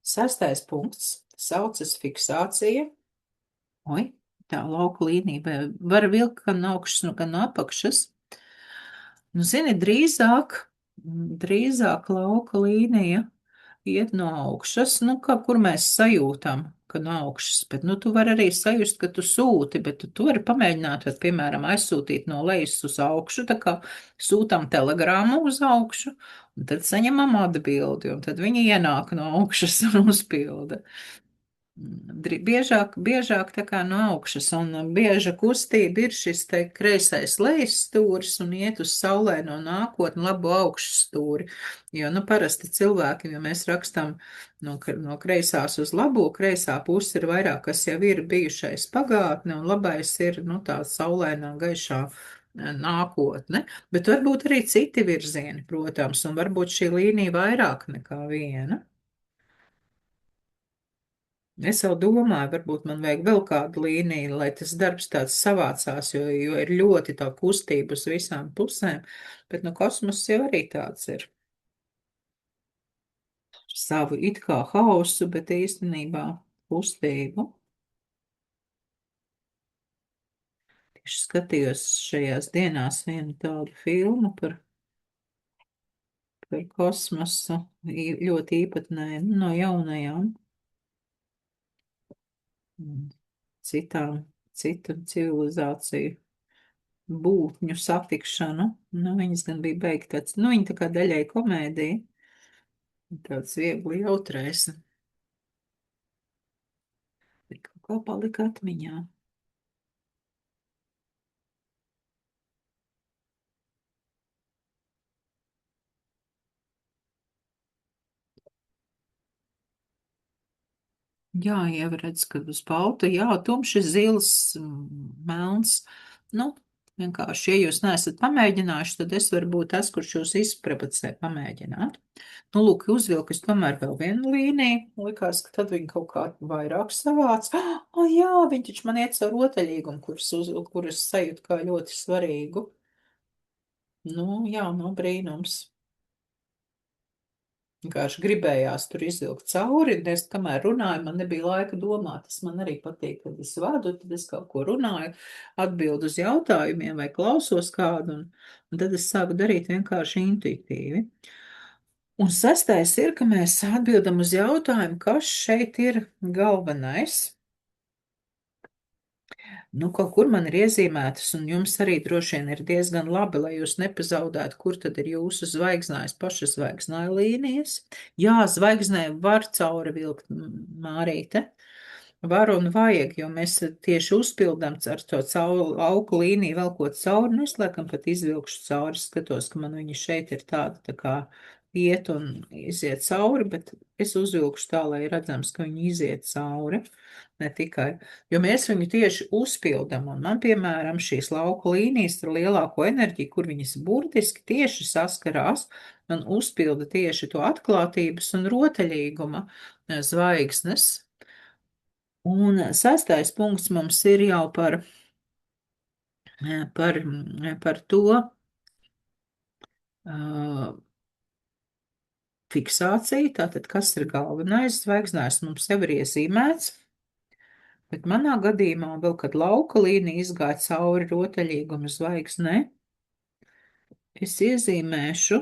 Sestais punkts saucas fiksācija. Oi, tā lauka līnija var vilkt gan no augšas, gan no apakšas. Nu, zini, drīzāk lauka līnija iet no augšas, nu, kur mēs sajūtam, ka no augšas, bet, nu, tu vari arī sajust, ka tu sūti, bet tu vari pamēģināt, vai, piemēram, aizsūtīt no lejas uz augšu, tā kā sūtam telegrāmu uz augšu, un tad saņemam atbildi, un tad viņi ienāk no augšas un uzpilda. Biežāk tā kā no augšas, un bieža kustība ir šis te kreisais lejas stūris un iet uz saulēno nākotni labu augšu stūri, jo, nu, parasti cilvēki, ja mēs rakstam no kreisās uz labo, kreisā puse ir vairāk, kas jau ir bijušais pagātne, un labais ir, nu, tā saulēnā gaišā nākotne, bet varbūt arī citi virzieni, protams, un varbūt šī līnija vairāk nekā viena. Es jau domāju, varbūt man vajag vēl kādu līniju, lai tas darbs tāds savācās, jo ir ļoti tā kustība uz visām pusēm, bet nu kosmos jau arī tāds ir. Savu it kā hausu, bet īstenībā kustību. Tieši skatījos šajās dienās vienu tādu filmu par kosmosu, ļoti īpatnēju, no jaunajām. Citu civilizāciju būtņu satikšanu. Nu, viņas gan bija beigts tāds, nu, viņa tā kā daļai komēdija, tāds viegli jautrais. Bet kaut kā palika atmiņā. Jā, jau redz, ka uz balta, jā, tumši zils, melns. Nu, Vienkārši, ja jūs neesat pamēģinājuši, tad es varu būt tas, kurš jūs izprovocē pamēģināt. Nu, lūk, uzvilku es tomēr vēl vienu līniju. Likās, ka tad viņi kaut kā vairāk savāc. Jā, viņi taču man iet caur rotaļīgumu, kuras sajūtu kā ļoti svarīgu. Nu, jā, no brīnums. Vienkārši gribējās tur izvilkt cauri, un es, kamēr runāju, man nebija laika domāt. Tas man arī patīk, kad es vadu, tad es kaut ko runāju, atbildu uz jautājumiem vai klausos kādu, un tad es sāku darīt vienkārši intuitīvi. Un sastais ir, ka mēs atbildam uz jautājumu, kas šeit ir galvenais. Nu, kaut kur man ir iezīmētas, un jums arī droši vien ir diezgan labi, lai jūs nepazaudētu, kur tad ir jūsu zvaigznājs, paša zvaigznāja līnijas. Jā, zvaigznē var cauri vilkt, Mārīte. Var un vajag, jo mēs tieši uzpildām ar to auku līniju vēl ko cauri, nu es laikam pat izvilkšu cauri, skatos, ka man viņa šeit ir tāda tā kā iet un iziet cauri, bet es uzvilkšu tā, lai redzams, ka viņa iziet cauri, ne tikai, jo mēs viņu tieši uzpildam, un man, piemēram, šīs lauku līnijas ar lielāko enerģiju, kur viņas burtiski tieši saskarās un uzpilda tieši to atklātības un rotaļīguma zvaigznes. Un sastais punkts mums ir jau par to fiksāciju, tātad kas ir galvenais, zvaigznājs mums jau ir iezīmēts, bet manā gadījumā vēl, kad lauka līnija izgāja cauri rotaļīguma zvaigznē, es iezīmēšu,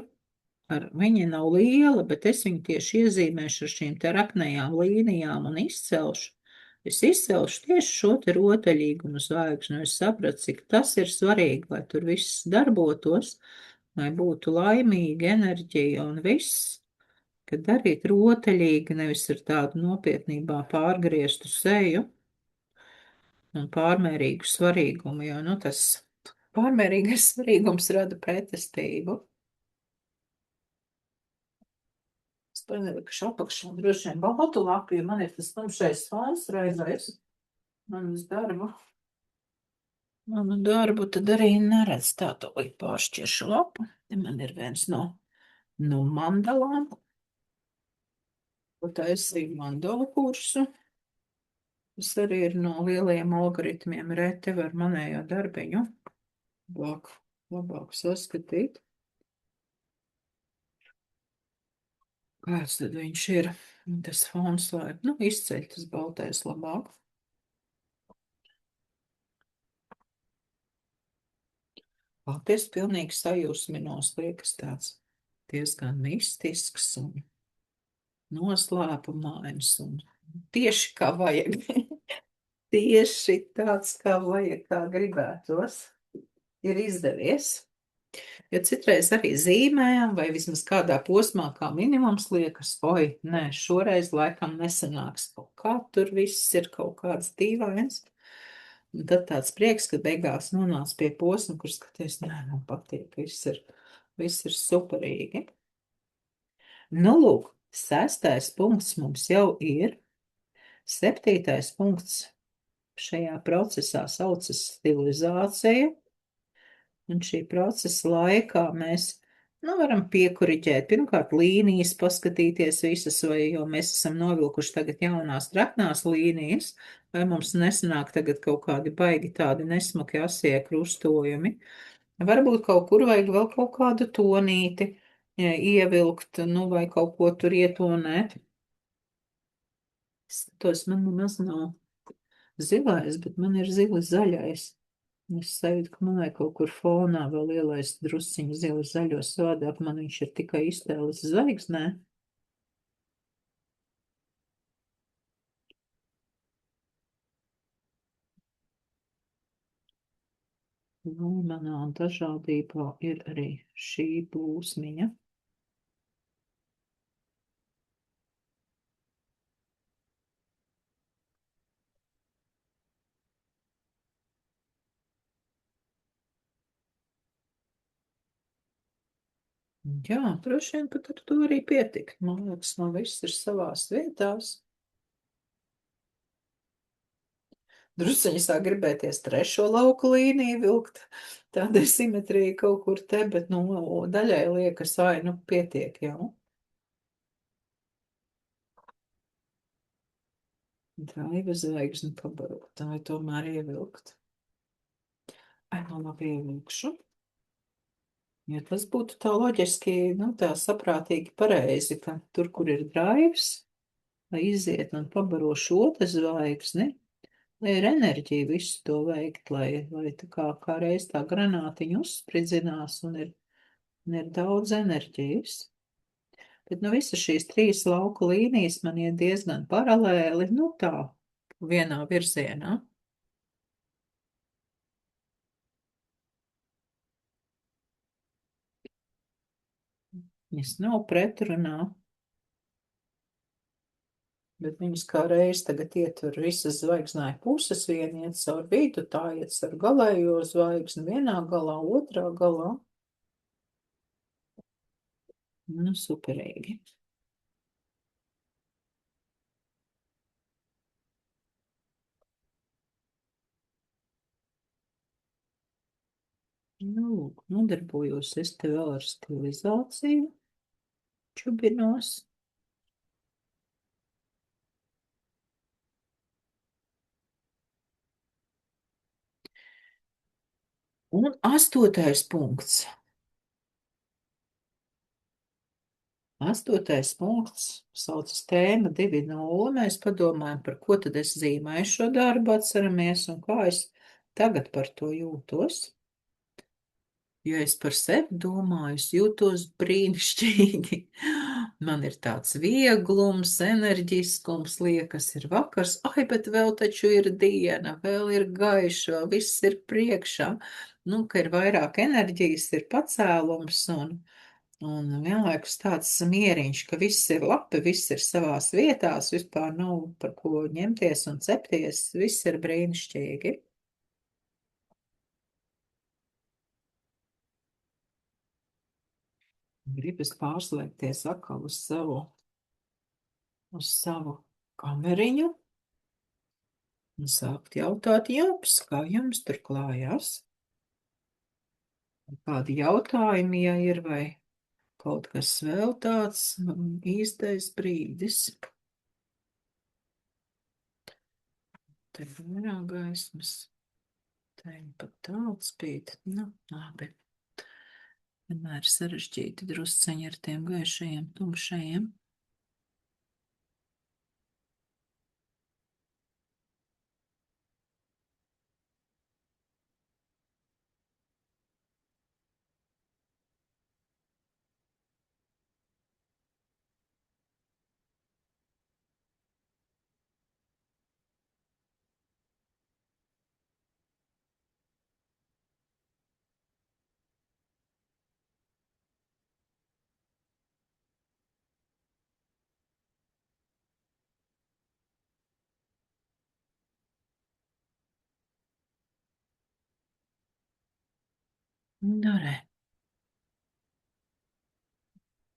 viņa nav liela, bet es viņu tieši iezīmēšu ar šīm te raknējām līnijām un izcelšu. Es izcelšu tieši šo te rotaļīgumu zvaigžņu, es sapratu, cik tas ir svarīgi, lai tur viss darbotos, lai būtu laimīga enerģija un viss, kad darīt rotaļīgi, nevis ar tādu nopietnībā pārgrieztu seju un pārmērīgu svarīgumu, jo, nu, tas pārmērīgais svarīgums rada pretestību. Es panelikšu apakšā droši vien baltu lapu, jo man ir tas tumšais fons reizēs. Manu darbu tad arī neredz tā tūlīt pāršķiršu lapu. Te man ir viens no mandalām. Taisīju mandalu kursu. Tas arī ir no lielajiem algoritmiem reti var manējo darbiņu. Labāk saskatīt. Kāds tad viņš ir? Tas fons, lai, nu, izceļ tas baltais labāk. Baltais pilnīgi sajūsminos, liekas tāds diezgan mistisks un noslēpumains un tieši kā vajag. Tieši tāds, kā vajag, kā gribētos, ir izdevies. Jo citreiz arī zīmējam, vai vismaz kādā posmā, kā minimums liekas, oi, nē, šoreiz laikam nesanāks kaut kā, tur viss ir kaut kāds dīvains. Un tad tāds prieks, ka beigās nonāc pie posma, kur skaties, nē, man patīk, viss ir superīgi. Nu, lūk, 6. punkts mums jau ir. 7. punkts šajā procesā saucas stilizācija. Un šī procesa laikā mēs varam piekuriģēt. Pirmkārt, līnijas paskatīties visas, vai jo mēs esam novilkuši tagad jaunās traknās līnijas, vai mums nesanāk tagad kaut kādi baigi tādi nesmaki asie krustojumi. Varbūt kaut kur vajag vēl kaut kādu tonīti ievilkt, vai kaut ko tur ietonēt. Tos man nemaz nav zilais, bet man ir zili zaļais. Es sajūtu, ka man vajag kaut kur fonā vēl ielaist drusciņu zilu zaļo savādāk, man viņš ir tikai iztēlis zvaigznē. Nu, manā dažādībā ir arī šī plūsmiņa. Jā, droši vien pat ar to arī pietikt. Man liekas, man viss ir savās vietās. Drusceņi sāk gribēties trešo lauku līniju vilkt. Tāda ir simetrija kaut kur te, bet, nu, daļai liekas, ai, nu, pietiek jau. Draiva zvaigzne pabarot, vai tomēr ievilkt. Ai, nu, labi ievilkšu. Ja tas būtu tā loģiski, nu, tā saprātīgi pareizi, ka tur, kur ir draivs, lai iziet un pabaro šo te zvaigzni, lai ir enerģija visu to veikt, lai tā kā reiz tā granātiņa uzspridzinās un ir daudz enerģijas. Bet nu visas šīs trīs lauku līnijas man iet diezgan paralēli, nu tā, vienā virzienā. Viņas nav pretrunā, bet viņas kā reiz tagad ietver visas zvaigznāju puses, viena iet caur vidu, tā iet caur galējo zvaigzni, vienā galā, otrā galā. Nu, superīgi. Nu, lūk, nodarbojos es te vēl ar stilizāciju čubinos. Un 8. punkts. 8. punkts saucas tēma 2.0. Mēs padomājam, par ko tad es zīmēju šo darbu, atceramies, un kā es tagad par to jūtos. Ja es par sevi domāju, es jūtos brīnišķīgi. Man ir tāds vieglums, enerģiskums, liekas, ir vakars, ai, bet vēl taču ir diena, vēl ir gaiša, vēl viss ir priekšā. Nu, ka ir vairāk enerģijas, ir pacēlums un vienlaikus tāds mieriņš, ka viss ir labi, viss ir savās vietās, vispār nav par ko ņemties un cepties, viss ir brīnišķīgi. Gribas pārslēgties atkal uz savu kameriņu un sākt jautāt jums, kā jums tur klājās. Kādi jautājumi, ja ir, vai kaut kas vēl tāds īstais brīdis. Te vairāk gaismas, te pat tāls spīd, nu, labi. Vienmēr sarežģīti drusceņi ar tiem gaišajiem, tumšajiem. Nu, re.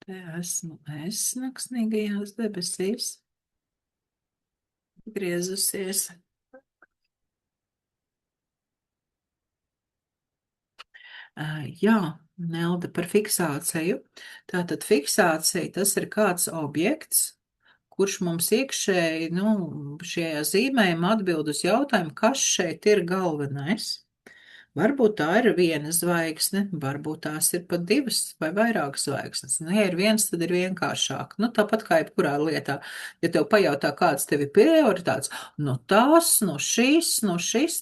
Te esmu es naksnīgajās debesīs. Griezusies. Jā, Nelda, par fiksāciju. Tātad fiksācija, tas ir kāds objekts, kurš mums iekšēji, nu, šajā zīmējumā atbild uz jautājumu, kas šeit ir galvenais. Varbūt tā ir viena zvaigzne, varbūt tās ir pat divas vai vairāk zvaigznes. Nu, ja ir viens, tad ir vienkāršāk. Nu, tāpat kā jebkurā lietā. Ja tev pajautā, kāds tev ir prioritāts, no tās, no šis,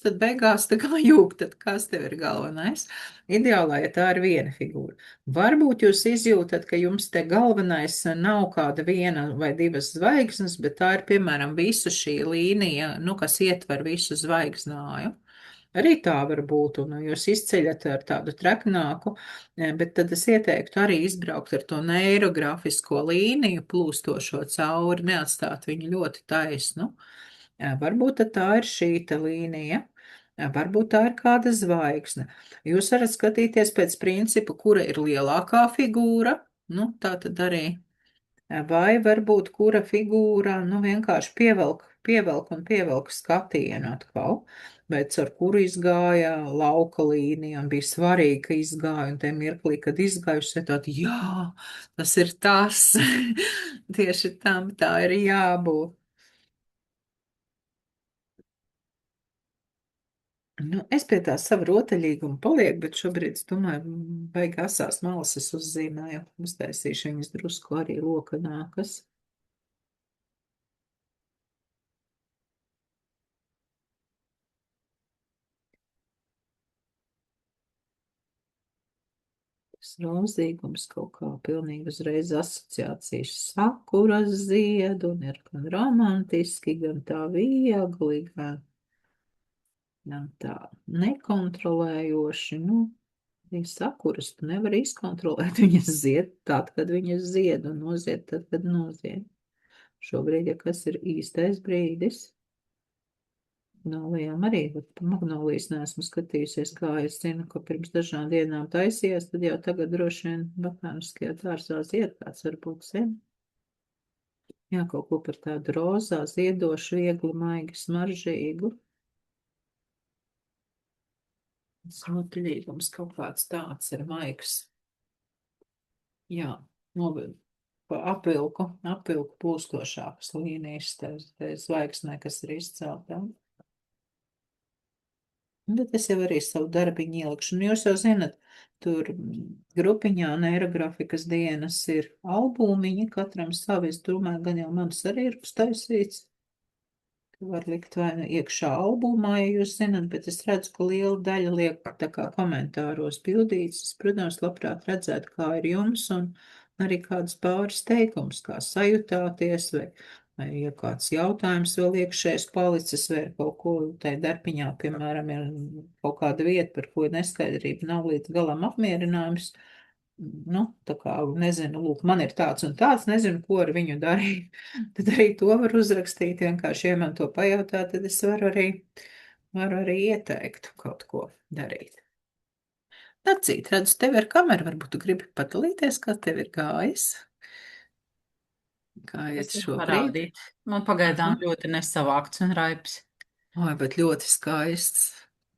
tad beigās tā kā jūg, tad kas tev ir galvenais? Ideālā, ja tā ir viena figūra. Varbūt jūs izjūtat, ka jums te galvenais nav kāda viena vai divas zvaigznes, bet tā ir, piemēram, visa šī līnija, nu, kas ietver visu zvaigznāju. Arī tā var būt, un jūs izceļat ar tādu traknāku, bet tad es ieteiktu arī izbraukt ar to neirografisko līniju, plūstošo cauri, neatstāt viņu ļoti taisnu. Varbūt tā ir šīta līnija, varbūt tā ir kāda zvaigzne. Jūs varat skatīties pēc principa, kura ir lielākā figūra, nu tā tad arī Vai varbūt kura figūra, nu, vienkārši pievelk skatienu atkal, vai caur kuru izgāja lauka līnija, un bija svarīgi, ka izgāja, un te mirklī, kad izgājuši, satot, jā, tas ir tas, tieši tam tā ir jābūt. Nu, es pie tā sava rotaļīguma palieku, bet šobrīd, es domāju, vajag asās malas es uzzīmēju, uztaisīšu viņas drusku arī lokanākas. Tas rozīgums kaut kā pilnīgi uzreiz asociācijas sakuras ziedu, un ir gan romantiski, gan tā viegli, gan tā nekontrolējoši, nu, ja sakuras, tu nevari izkontrolēt, viņas zied tad, kad viņas zied, un nozied tad, kad nozied. Šobrīd, ja kas ir īstais brīdis, Magnolījām arī, bet magnolijas neesmu skatījusies, kā es zinu, ka pirms dažām dienām taisījās, tad jau tagad droši vien botāniskajā dārzā zied kāds varbūt zina. Jā, kaut ko par tādu rozā, ziedošu, viegli, maigi, smaržīgu. Rotaļīgums kaut kāds tāds ir maigs. Jā, pa apvilku pūstošākas līnijas, te zvaigznē, kas ir izceltā. Bet es jau arī savu darbiņu ielikšu. Un jūs jau zinat, tur grupiņā neirografikas dienas ir albumiņi, katram savi, es domāju, gan jau mans arī ir uztaisīts. Var likt vai nu iekšā albumā, ja jūs zinat, bet es redzu, ka liela daļa liek tā kā komentāros bildītas. Es, protams, labprāt redzētu, kā ir jums, un arī kādas pāris teikums, kā sajutāties, vai ja kāds jautājums vēl iekšējais palicis, vai ir kaut ko tai darbiņā, piemēram, ir kaut kāda vieta, par ko neskaidrība nav līdz galam apmierinājums. Nu, tā kā, nezinu, lūk, man ir tāds un tāds, nezinu, ko ar viņu darīt. Tad arī to var uzrakstīt, vienkārši, ja man to pajautā, tad es varu arī ieteikt kaut ko darīt. Nacīt, redzu, tev ir kamera, varbūt tu gribi padalīties, kā tev ir gājis? Kā iet Es varu šobrīd? parādīt. Man pagaidām ļoti nesavākts un raips. Oi, bet ļoti skaists.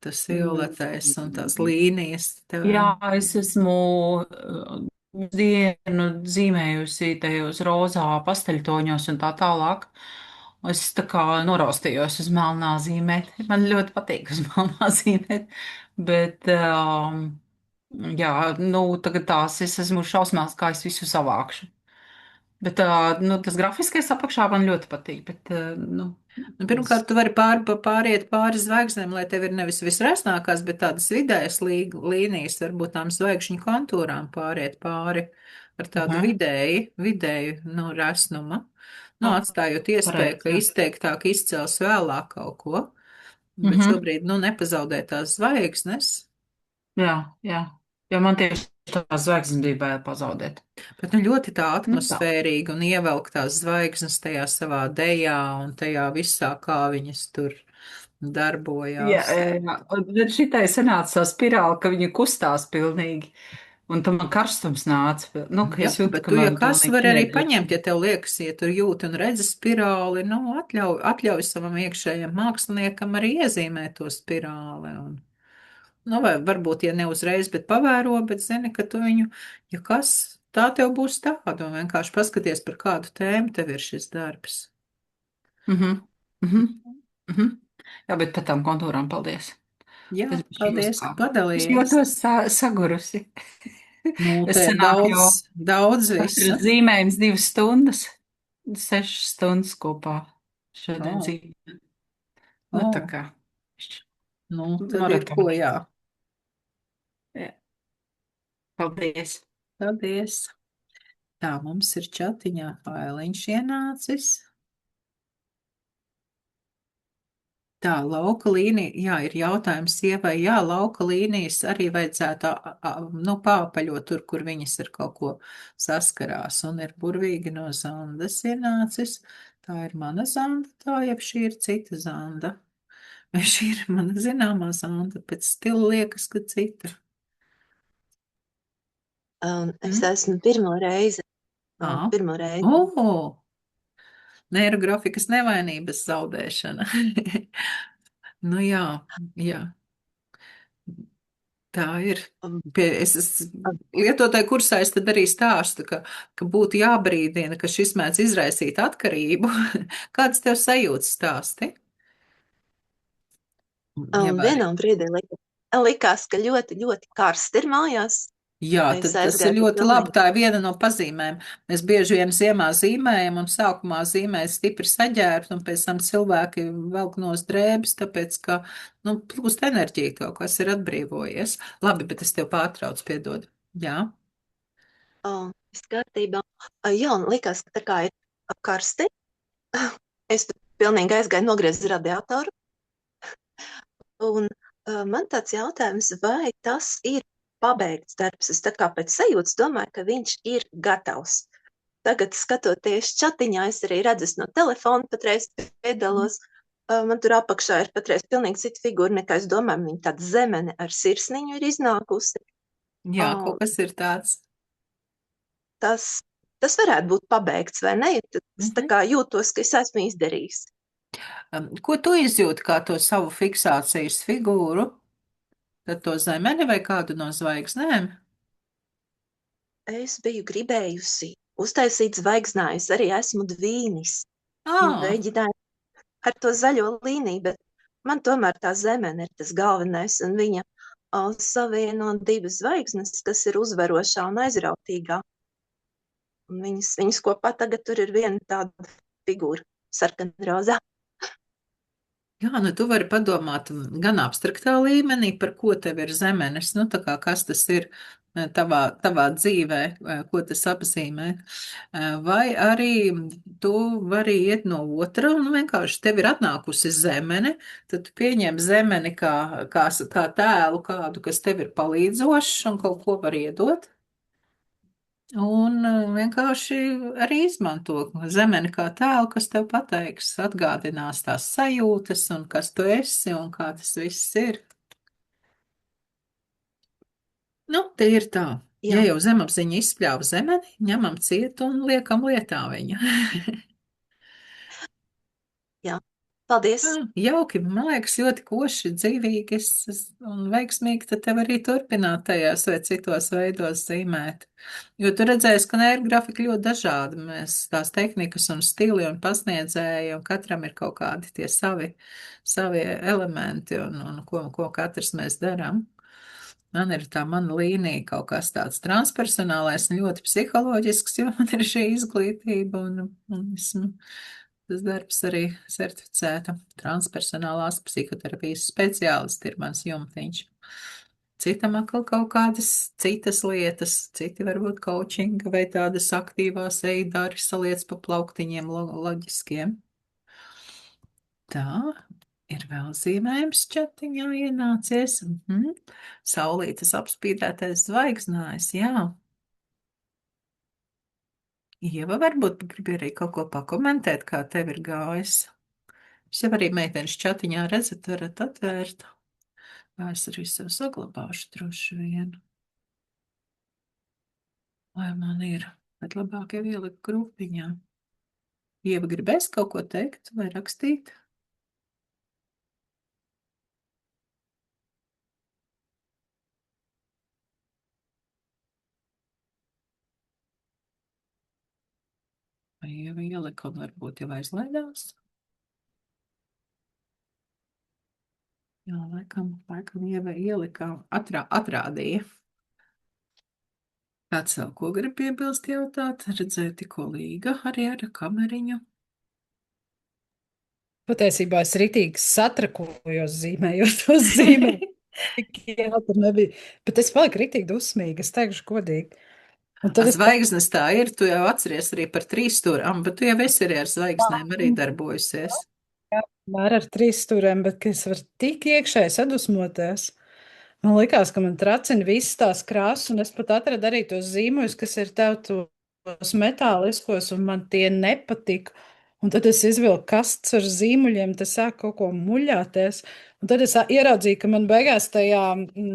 Tas violetais un tās līnijas. Jā, es esmu dienu zīmējusi tajos rozā pasteļtoņos un tā tālāk. Es tā kā noraustījos uz melnā zīmēt. Man ļoti patīk uz melnā zīmēt, bet jā, nu tagad tās es esmu šausmās, kā es visu savākšu. Bet nu, tas grafiskais apakšā man ļoti patīk, bet nu. Nu, pirmkārt, tu vari pāriet pāri zvaigznēm, lai tev ir nevis visresnākās, bet tādas vidējas līnijas, varbūt tām zvaigžņu kontūrām pāriet pāri ar tādu vidēju, nu, resnumu. Nu, atstājot iespēju, ka izteiktāk izcels vēlāk kaut ko, bet šobrīd, nu, nepazaudē tās zvaigznes. Jā, jo man tieši tās zvaigznes bija bail pazaudēt. Bet nu ļoti tā atmosfērīga un ievelk tās zvaigznes tajā savā dejā un tajā visā, kā viņas tur darbojās. Jā, bet šitai sanāca tā spirāli, ka viņa kustās pilnīgi. Un tam man karstums nāca. Nu, ka es jūtu, bet ka tu, ja man kas pilnīgi var arī negrib. paņemt, ja tev liekas, ja tur jūt un redzi spirāli, nu, atļauj savam iekšējam māksliniekam arī iezīmēt to spirāli. Nu, vai varbūt, ja ne uzreiz, bet pavēro, bet zini, ka tu viņu, ja kas, tā tev būs tāda, un vienkārši paskaties, par kādu tēmu tev ir šis darbs. Jā, bet par tām kontūrām paldies. Jā, paldies, ka padalījies. Es jūtos sagurusi. Nu, Es te sanāk jau daudz visu. katrs zīmējums 2 stundas, 6 stundas kopā šodien Oh. zīmē. Nu, tā kā. Nu, tad ir ko, jā. Paldies. Paldies. Tā, mums ir čatiņā failiņš ienācis. Tā, lauka līnija, jā, ir jautājums sievai, jā, lauka līnijas arī vajadzētu, nu, pāpaļot tur, kur viņas ar kaut ko saskarās, un ir burvīgi no zandas ienācis. Tā ir mana zanda, tā, jeb šī ir cita zanda. Vai šī ir mana zināmā zanda, pēc stila liekas, ka cita. Es esmu pirmo reizi pirmo reizi. Neirografikas nevainības zaudēšana. Nu jā, jā. Tā ir. Es lietotāju kursā es tad arī stāstu, ka būtu jābrīdina, ka šis mēdz izraisīt atkarību. Kādas tev sajūtas stāsti? Vienā brīdī likās, ka ļoti, ļoti karsti ir mājās. Jā, tad tas ir ļoti labi. Tā ir viena no pazīmēm. Mēs bieži vien ziemā zīmējam un sākumā zīmē stipri saģērbt, un pēc tam cilvēki velk nos drēbes, tāpēc, ka, plūst enerģija, kaut kas ir atbrīvojies. Labi, bet es tev pārtraucu, piedod. Jā. Viss kārtībā. Jā, un likās, ka tā kā ir karsti. Es pilnīgi aizgāju nogriezt radiatoru. Un man tāds jautājums, vai tas ir pabeigts darbs. Es tā kā pēc sajūtas domāju, ka viņš ir gatavs. Tagad skatoties čatiņā, es arī redzu no telefona patreiz piedalos. Man tur apakšā ir patreiz pilnīgi cita figūra, nekā es domāju, viņa tāda zemene ar sirsniņu ir iznākusi. Jā, kaut kas ir tāds. Tas varētu būt pabeigts, vai ne? Es tā kā jūtos, ka es esmu izdarījis. Ko tu izjūti kā to savu fiksācijas figūru? Tad to zemeni vai kādu no zvaigznēm? Es biju gribējusi uztaisīt zvaigznājus, arī esmu dvīnis. Mēģināju ar to zaļo līniju, bet man tomēr tā zemene ir tas galvenais, un viņa savieno divas zvaigznes, kas ir uzvarošā un aizrautīgā. Un viņas kopā tagad tur ir viena tāda figūra, sarkanrozā. Jā, tu vari padomāt gan abstraktā līmenī, par ko tev ir zemenes, tā kā kas tas ir tavā dzīvē, ko tas apzīmē, vai arī tu vari iet no otra un vienkārši tev ir atnākusi zemene, tad tu pieņem zemeni kā tēlu kādu, kas tev ir palīdzošs un kaut ko var iedot. Un vienkārši arī izmanto zemeni kā tēlu, kas tev pateiks, atgādinās tās sajūtas un kas tu esi un kā tas viss ir. Te ir tā. Jā. Ja jau zemapziņa izspļāva zemeni, ņemam ciet un liekam lietā viņu. Jā. Paldies! Jauki, man liekas, ļoti koši, dzīvīgi un veiksmīgi, tad tev arī turpināt tajās vai citos veidos zīmēt. Jo tu redzēsi, ka neirografika ļoti dažāda. Mēs tās tehnikas un stili un pasniedzēji, un katram ir kaut kādi tie savi elementi un ko katrs mēs darām. Man ir tā mana līnija kaut kas tāds transpersonālais un ļoti psiholoģisks, jo man ir šī izglītība un esmu tas darbs arī certificēta transpersonālās psihoterapijas speciālisti ir mans jumtiņš. Citam atkal kaut kādas citas lietas, citi varbūt coachinga vai tādas aktīvās eidāri saliec pa plauktiņiem loģiskiem. Tā, ir vēl zīmējums čatiņā ienācies. Saulītes apspīdētais zvaigznājs, jā. Ieva, varbūt gribi arī kaut ko pakomentēt, kā tev ir gājis. Es jau arī meitenes čatiņā redzat, varat atvērt. Vai es arī sev saglabāšu droši vien. Vai man ir, bet labāk jau ielikt grupiņā. Ieva, gribēs kaut ko teikt vai rakstīt? Vai Ieva ielika un varbūt jau aizlaidās? Jā, laikam Ieva ielika, atrādīja. Kāds vēl ko grib piebilst jautāt? Redzēju tikko Līga arī ar kameriņu. Patiesībā es ritīgi satrakojos zīmējot to zīmē. Jā, tur nebija. Bet es paliku ritīgi dusmīgi, es teikšu godīgi. Zvaigznes tā ir, tu jau atceries arī par trīsstūrām, bet tu jau esi arī ar zvaigznēm arī darbojusies. Jā, ar trīsstūrēm, bet es varu tik iekšēji sadusmoties. Man likās, ka man tracina visas tās krāsas, un es pat atradu arī tos zīmuļus, kas ir tev tos metāliskos, un man tie nepatika. Un tad es izvilku kastes ar zīmuļiem, tas sāk kaut ko muļāties. Un tad es ieraudzīju, ka man beigās tajā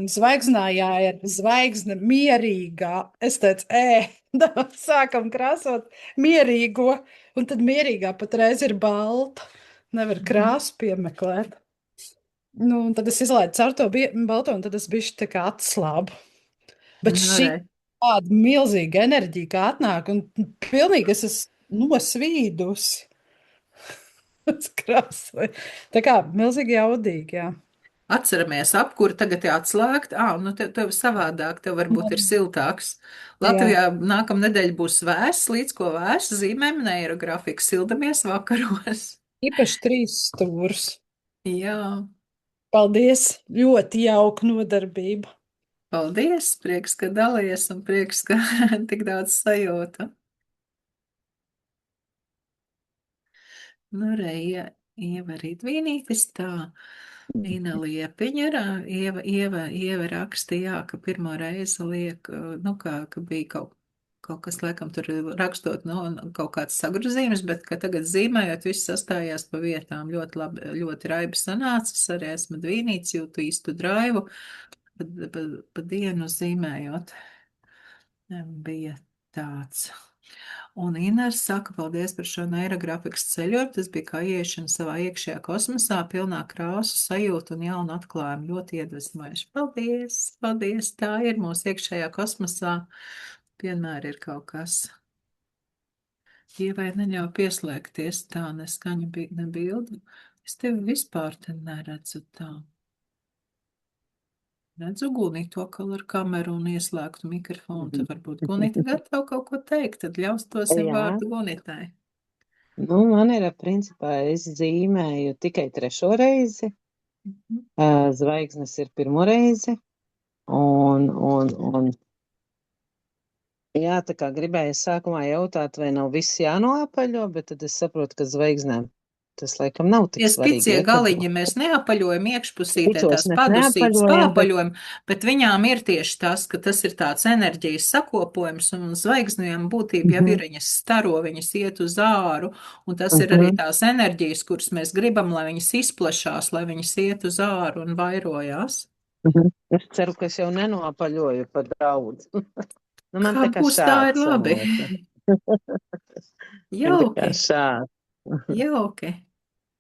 zvaigznājā ir zvaigzne mierīgā. Es teicu, Sākam krāsot mierīgo, un tad mierīgā patreiz ir balta. Nevar krāsu piemeklēt. Nu, un tad es izlaidu caur to balto, un tad es bišķi tā kā atslābu. Bet Nu, šī re. tāda milzīga enerģija, kā atnāk, un pilnīgi es esmu nosvīdusi. Es krāsoju. Tā kā milzīgi jaudīgi, jā. Atceramies, apkuri tagad ir atslēgta. Nu tev savādāk, tev varbūt ir siltāks. Jā. Latvijā nākamnedēļ būs vēss, līdz ko vēss zīmēm neirografiku. Sildamies vakaros. Īpaši 3 stūrus. Jā, Paldies, ļoti jauka nodarbība. paldies, prieks, ka dalies un prieks, ka tik daudz sajūta. Nu, Ieva Rītvīnītis tā. Ina Liepiņa, Ieva rakstīja, ka pirmo reizi liek, nu, ka bija kaut kas, laikam, tur rakstot, kaut kāds sagrozījums, bet, ka tagad zīmējot, viss sastājās pa vietām. Ļoti labi, ļoti raibi sanācis, arī esmu dvīnīts, jūtu īstu draivu, pa dienu zīmējot. Bija tāds. Un Inars saka, paldies par šo neirografikas ceļojumu. Tas bija kā ieiešana savā iekšējā kosmosā, pilnā krāsu sajūta un jaunu atklājumu. Ļoti iedvesmojuši. Paldies, paldies. Tā ir mūsu iekšējā kosmosā. Vienmēr ir kaut kas. Ievai neļauj pieslēgties tā, neskaņa ne bildi. Es tevi vispār te neredzu tā. Redzu Gunītu atkal ar kameru un ieslēgtu mikrofonu. Tad varbūt Gunita gatava kaut ko teikt, tad ļaustosim Jā. vārdu Gunitai. Nu, man ir, principā, es zīmēju tikai 3. reizi. Zvaigznes ir 1. reizi. Un jā, tā kā gribēju sākumā jautāt, vai nav viss jānoapaļo, bet tad es saprotu, ka zvaigznēm tas laikam nav tik Tie svarīgi. spicie ja, kad galiņi mēs neapaļojam iekšpusītē, Spicos tās mēs padusītes neapaļojam, bet- paapaļojam, bet viņām ir tieši tas, ka tas ir tāds enerģijas sakopojums, un zvaigznēm būtība jau ir, viņas staro, viņas iet uz āru, un tas ir arī tās enerģijas, kuras mēs gribam, lai viņas izplešās, lai viņas iet uz āru un vairojās. Es ceru, ka es jau nenoapaļoju par daudz. Nu, man Kā tā kā būs, tā ir šāds labi. sanāca. Jauki, Šāds. jauki.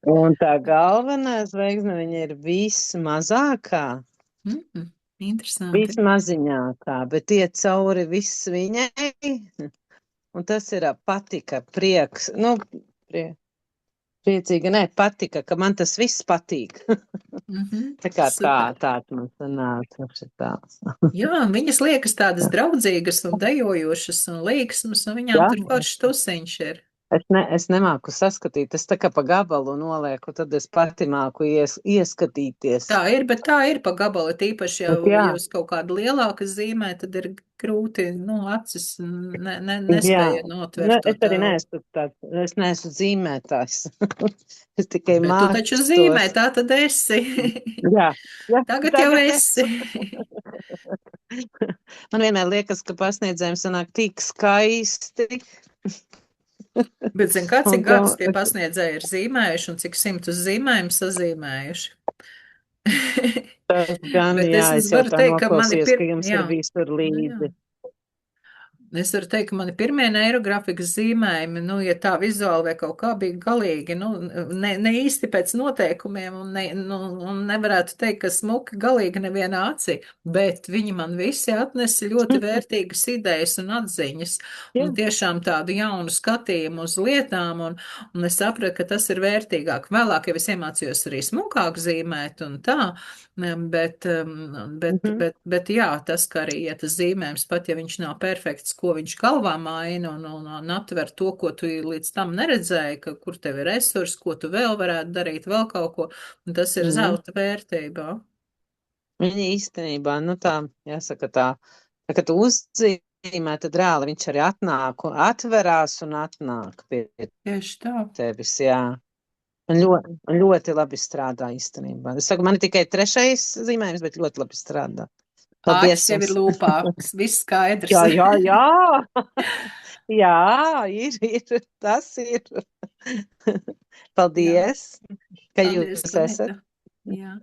Un tā galvenā zvaigzne, viņa ir vismazākā, Interesanti. vismaziņākā, bet iet cauri viss viņai. Un tas ir patika, prieks, nu, priecīga, nē, patika, ka man tas viss patīk. Tā kā Super. tāds man sanāca. Tāds. Jā, un viņas liekas tādas draudzīgas un dejojošas un līksmas, un viņām Jā. tur foršs tusiņš ir. Es nemāku saskatīt, es tā kā pa gabalu nolieku, tad es pati māku ieskatīties. Tā ir, bet tā ir pa gabalu, tīpaši jau, Bet jā. ja uz kaut kādu lielāku zīmē, tad ir grūti, acis nespēja notvert to Es arī telpu. neesmu tāds, es neesmu zīmētājs. Es tikai Bet tu mākstos. taču zīmē, tā tad esi. Jā, Tagad jau esi. Man vienmēr liekas, ka pasniedzējiem sanāk tik skaisti. Bet, zin kā, cik Un gadus tā- tie pasniedzēji ir zīmējuši un cik 100 zīmējumu sazīmējuši. Tas gan, Bet jā, es es jau varu tā teikt, ka mani noklausījos, ka jums jā. ir bijis tur līdzi. Es varu teikt, ka mani pirmie neirografikas zīmējumi, ja tā vizuāli vai kaut kā bija galīgi, ne īsti pēc noteikumiem un nevarētu teikt, ka smuki galīgi nevienā acī, bet viņi man visi atnesa ļoti vērtīgas idejas un atziņas un tiešām tādu jaunu skatījumu uz lietām un es sapratu, ka tas ir vērtīgāk. Vēlāk jau es iemācījos arī smukāk zīmēt un tā, bet jā, tas, ka arī, ja tas zīmējums, pat ja viņš nav perfekts, ko viņš galvā maina un atver to, ko tu līdz tam neredzēji, kur tev ir resursi, ko tu vēl varētu darīt, vēl kaut ko, un tas ir zelta vērtībā. Viņa īstenībā, tā, jāsaka tā, ka tu uzzīmē, tad reāli viņš arī atverās un atnāk pie Tieši tā. tevis, jā. Ļoti labi strādā īstenībā. Es saku, man ir tikai 3. zīmējums, bet ļoti labi strādā. Āķis jau ir lūpā, viss skaidrs. Jā. Jā, ir, tas ir. Paldies, ka Paldies, jūs esat. Jā.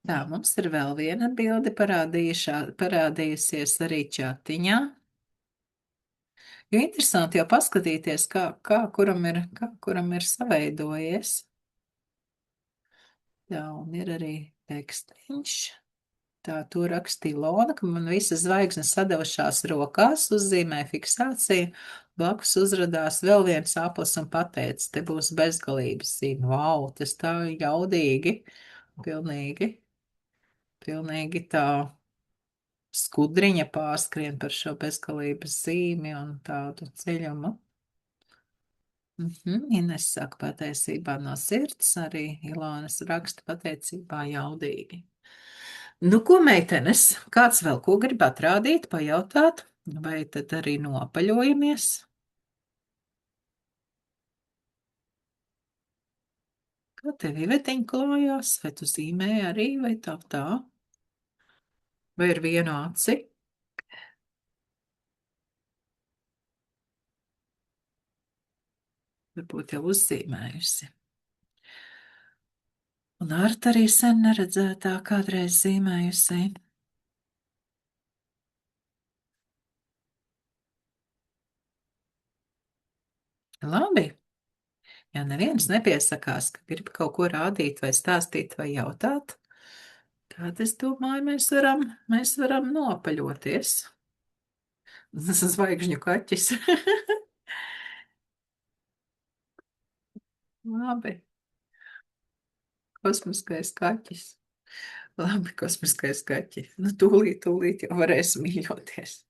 Tā, mums ir vēl viena bilde parādījusies arī čatiņā. Jo interesanti jau paskatīties, kā kuram ir saveidojies. Jā, un ir arī tekstiņš. Tā to rakstīja Ilona, ka man visas zvaigznes sadevušās rokās, uzzīmē fiksāciju, blakus uzradās vēl viens aplis un pateica, te būs bezgalības zīme. Vau, tas tā jaudīgi, pilnīgi tā skudriņa pārskrien par šo bezgalības zīmi un tādu ceļumu. Ines saka pateicībā no sirds, arī Ilonas raksta pateicībā jaudīgi. Nu, ko meitenes, kāds vēl ko grib atrādīt, pajautāt, vai tad arī nopaļojamies? Kā tev Ivetiņa klājās, vai tu zīmēji arī, vai tā? Vai ar vienu aci? Varbūt jau uzzīmējusi. Un Arta arī sen neredzētā kādreiz zīmējusi. Labi. Ja neviens nepiesakās, ka grib kaut ko rādīt vai stāstīt vai jautāt, tad es domāju, mēs varam nopaļoties. Zvaigžņu kaķis. Labi. Kosmiskais kaķis. Labi, kosmiskais kaķi. Nu, tūlīt jau varēsim mīļoties.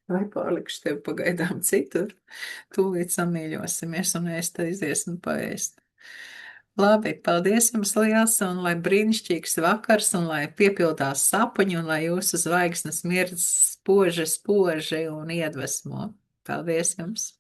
Vai pārlikšu tevi pagaidām citur? Tūlīt samīļosimies un ēst aiziesim paēst. Labi, paldies jums liels un lai brīnišķīgs vakars un lai piepildās sapuņi un lai jūsu zvaigznes mirdz spoži un iedvesmo. Paldies jums!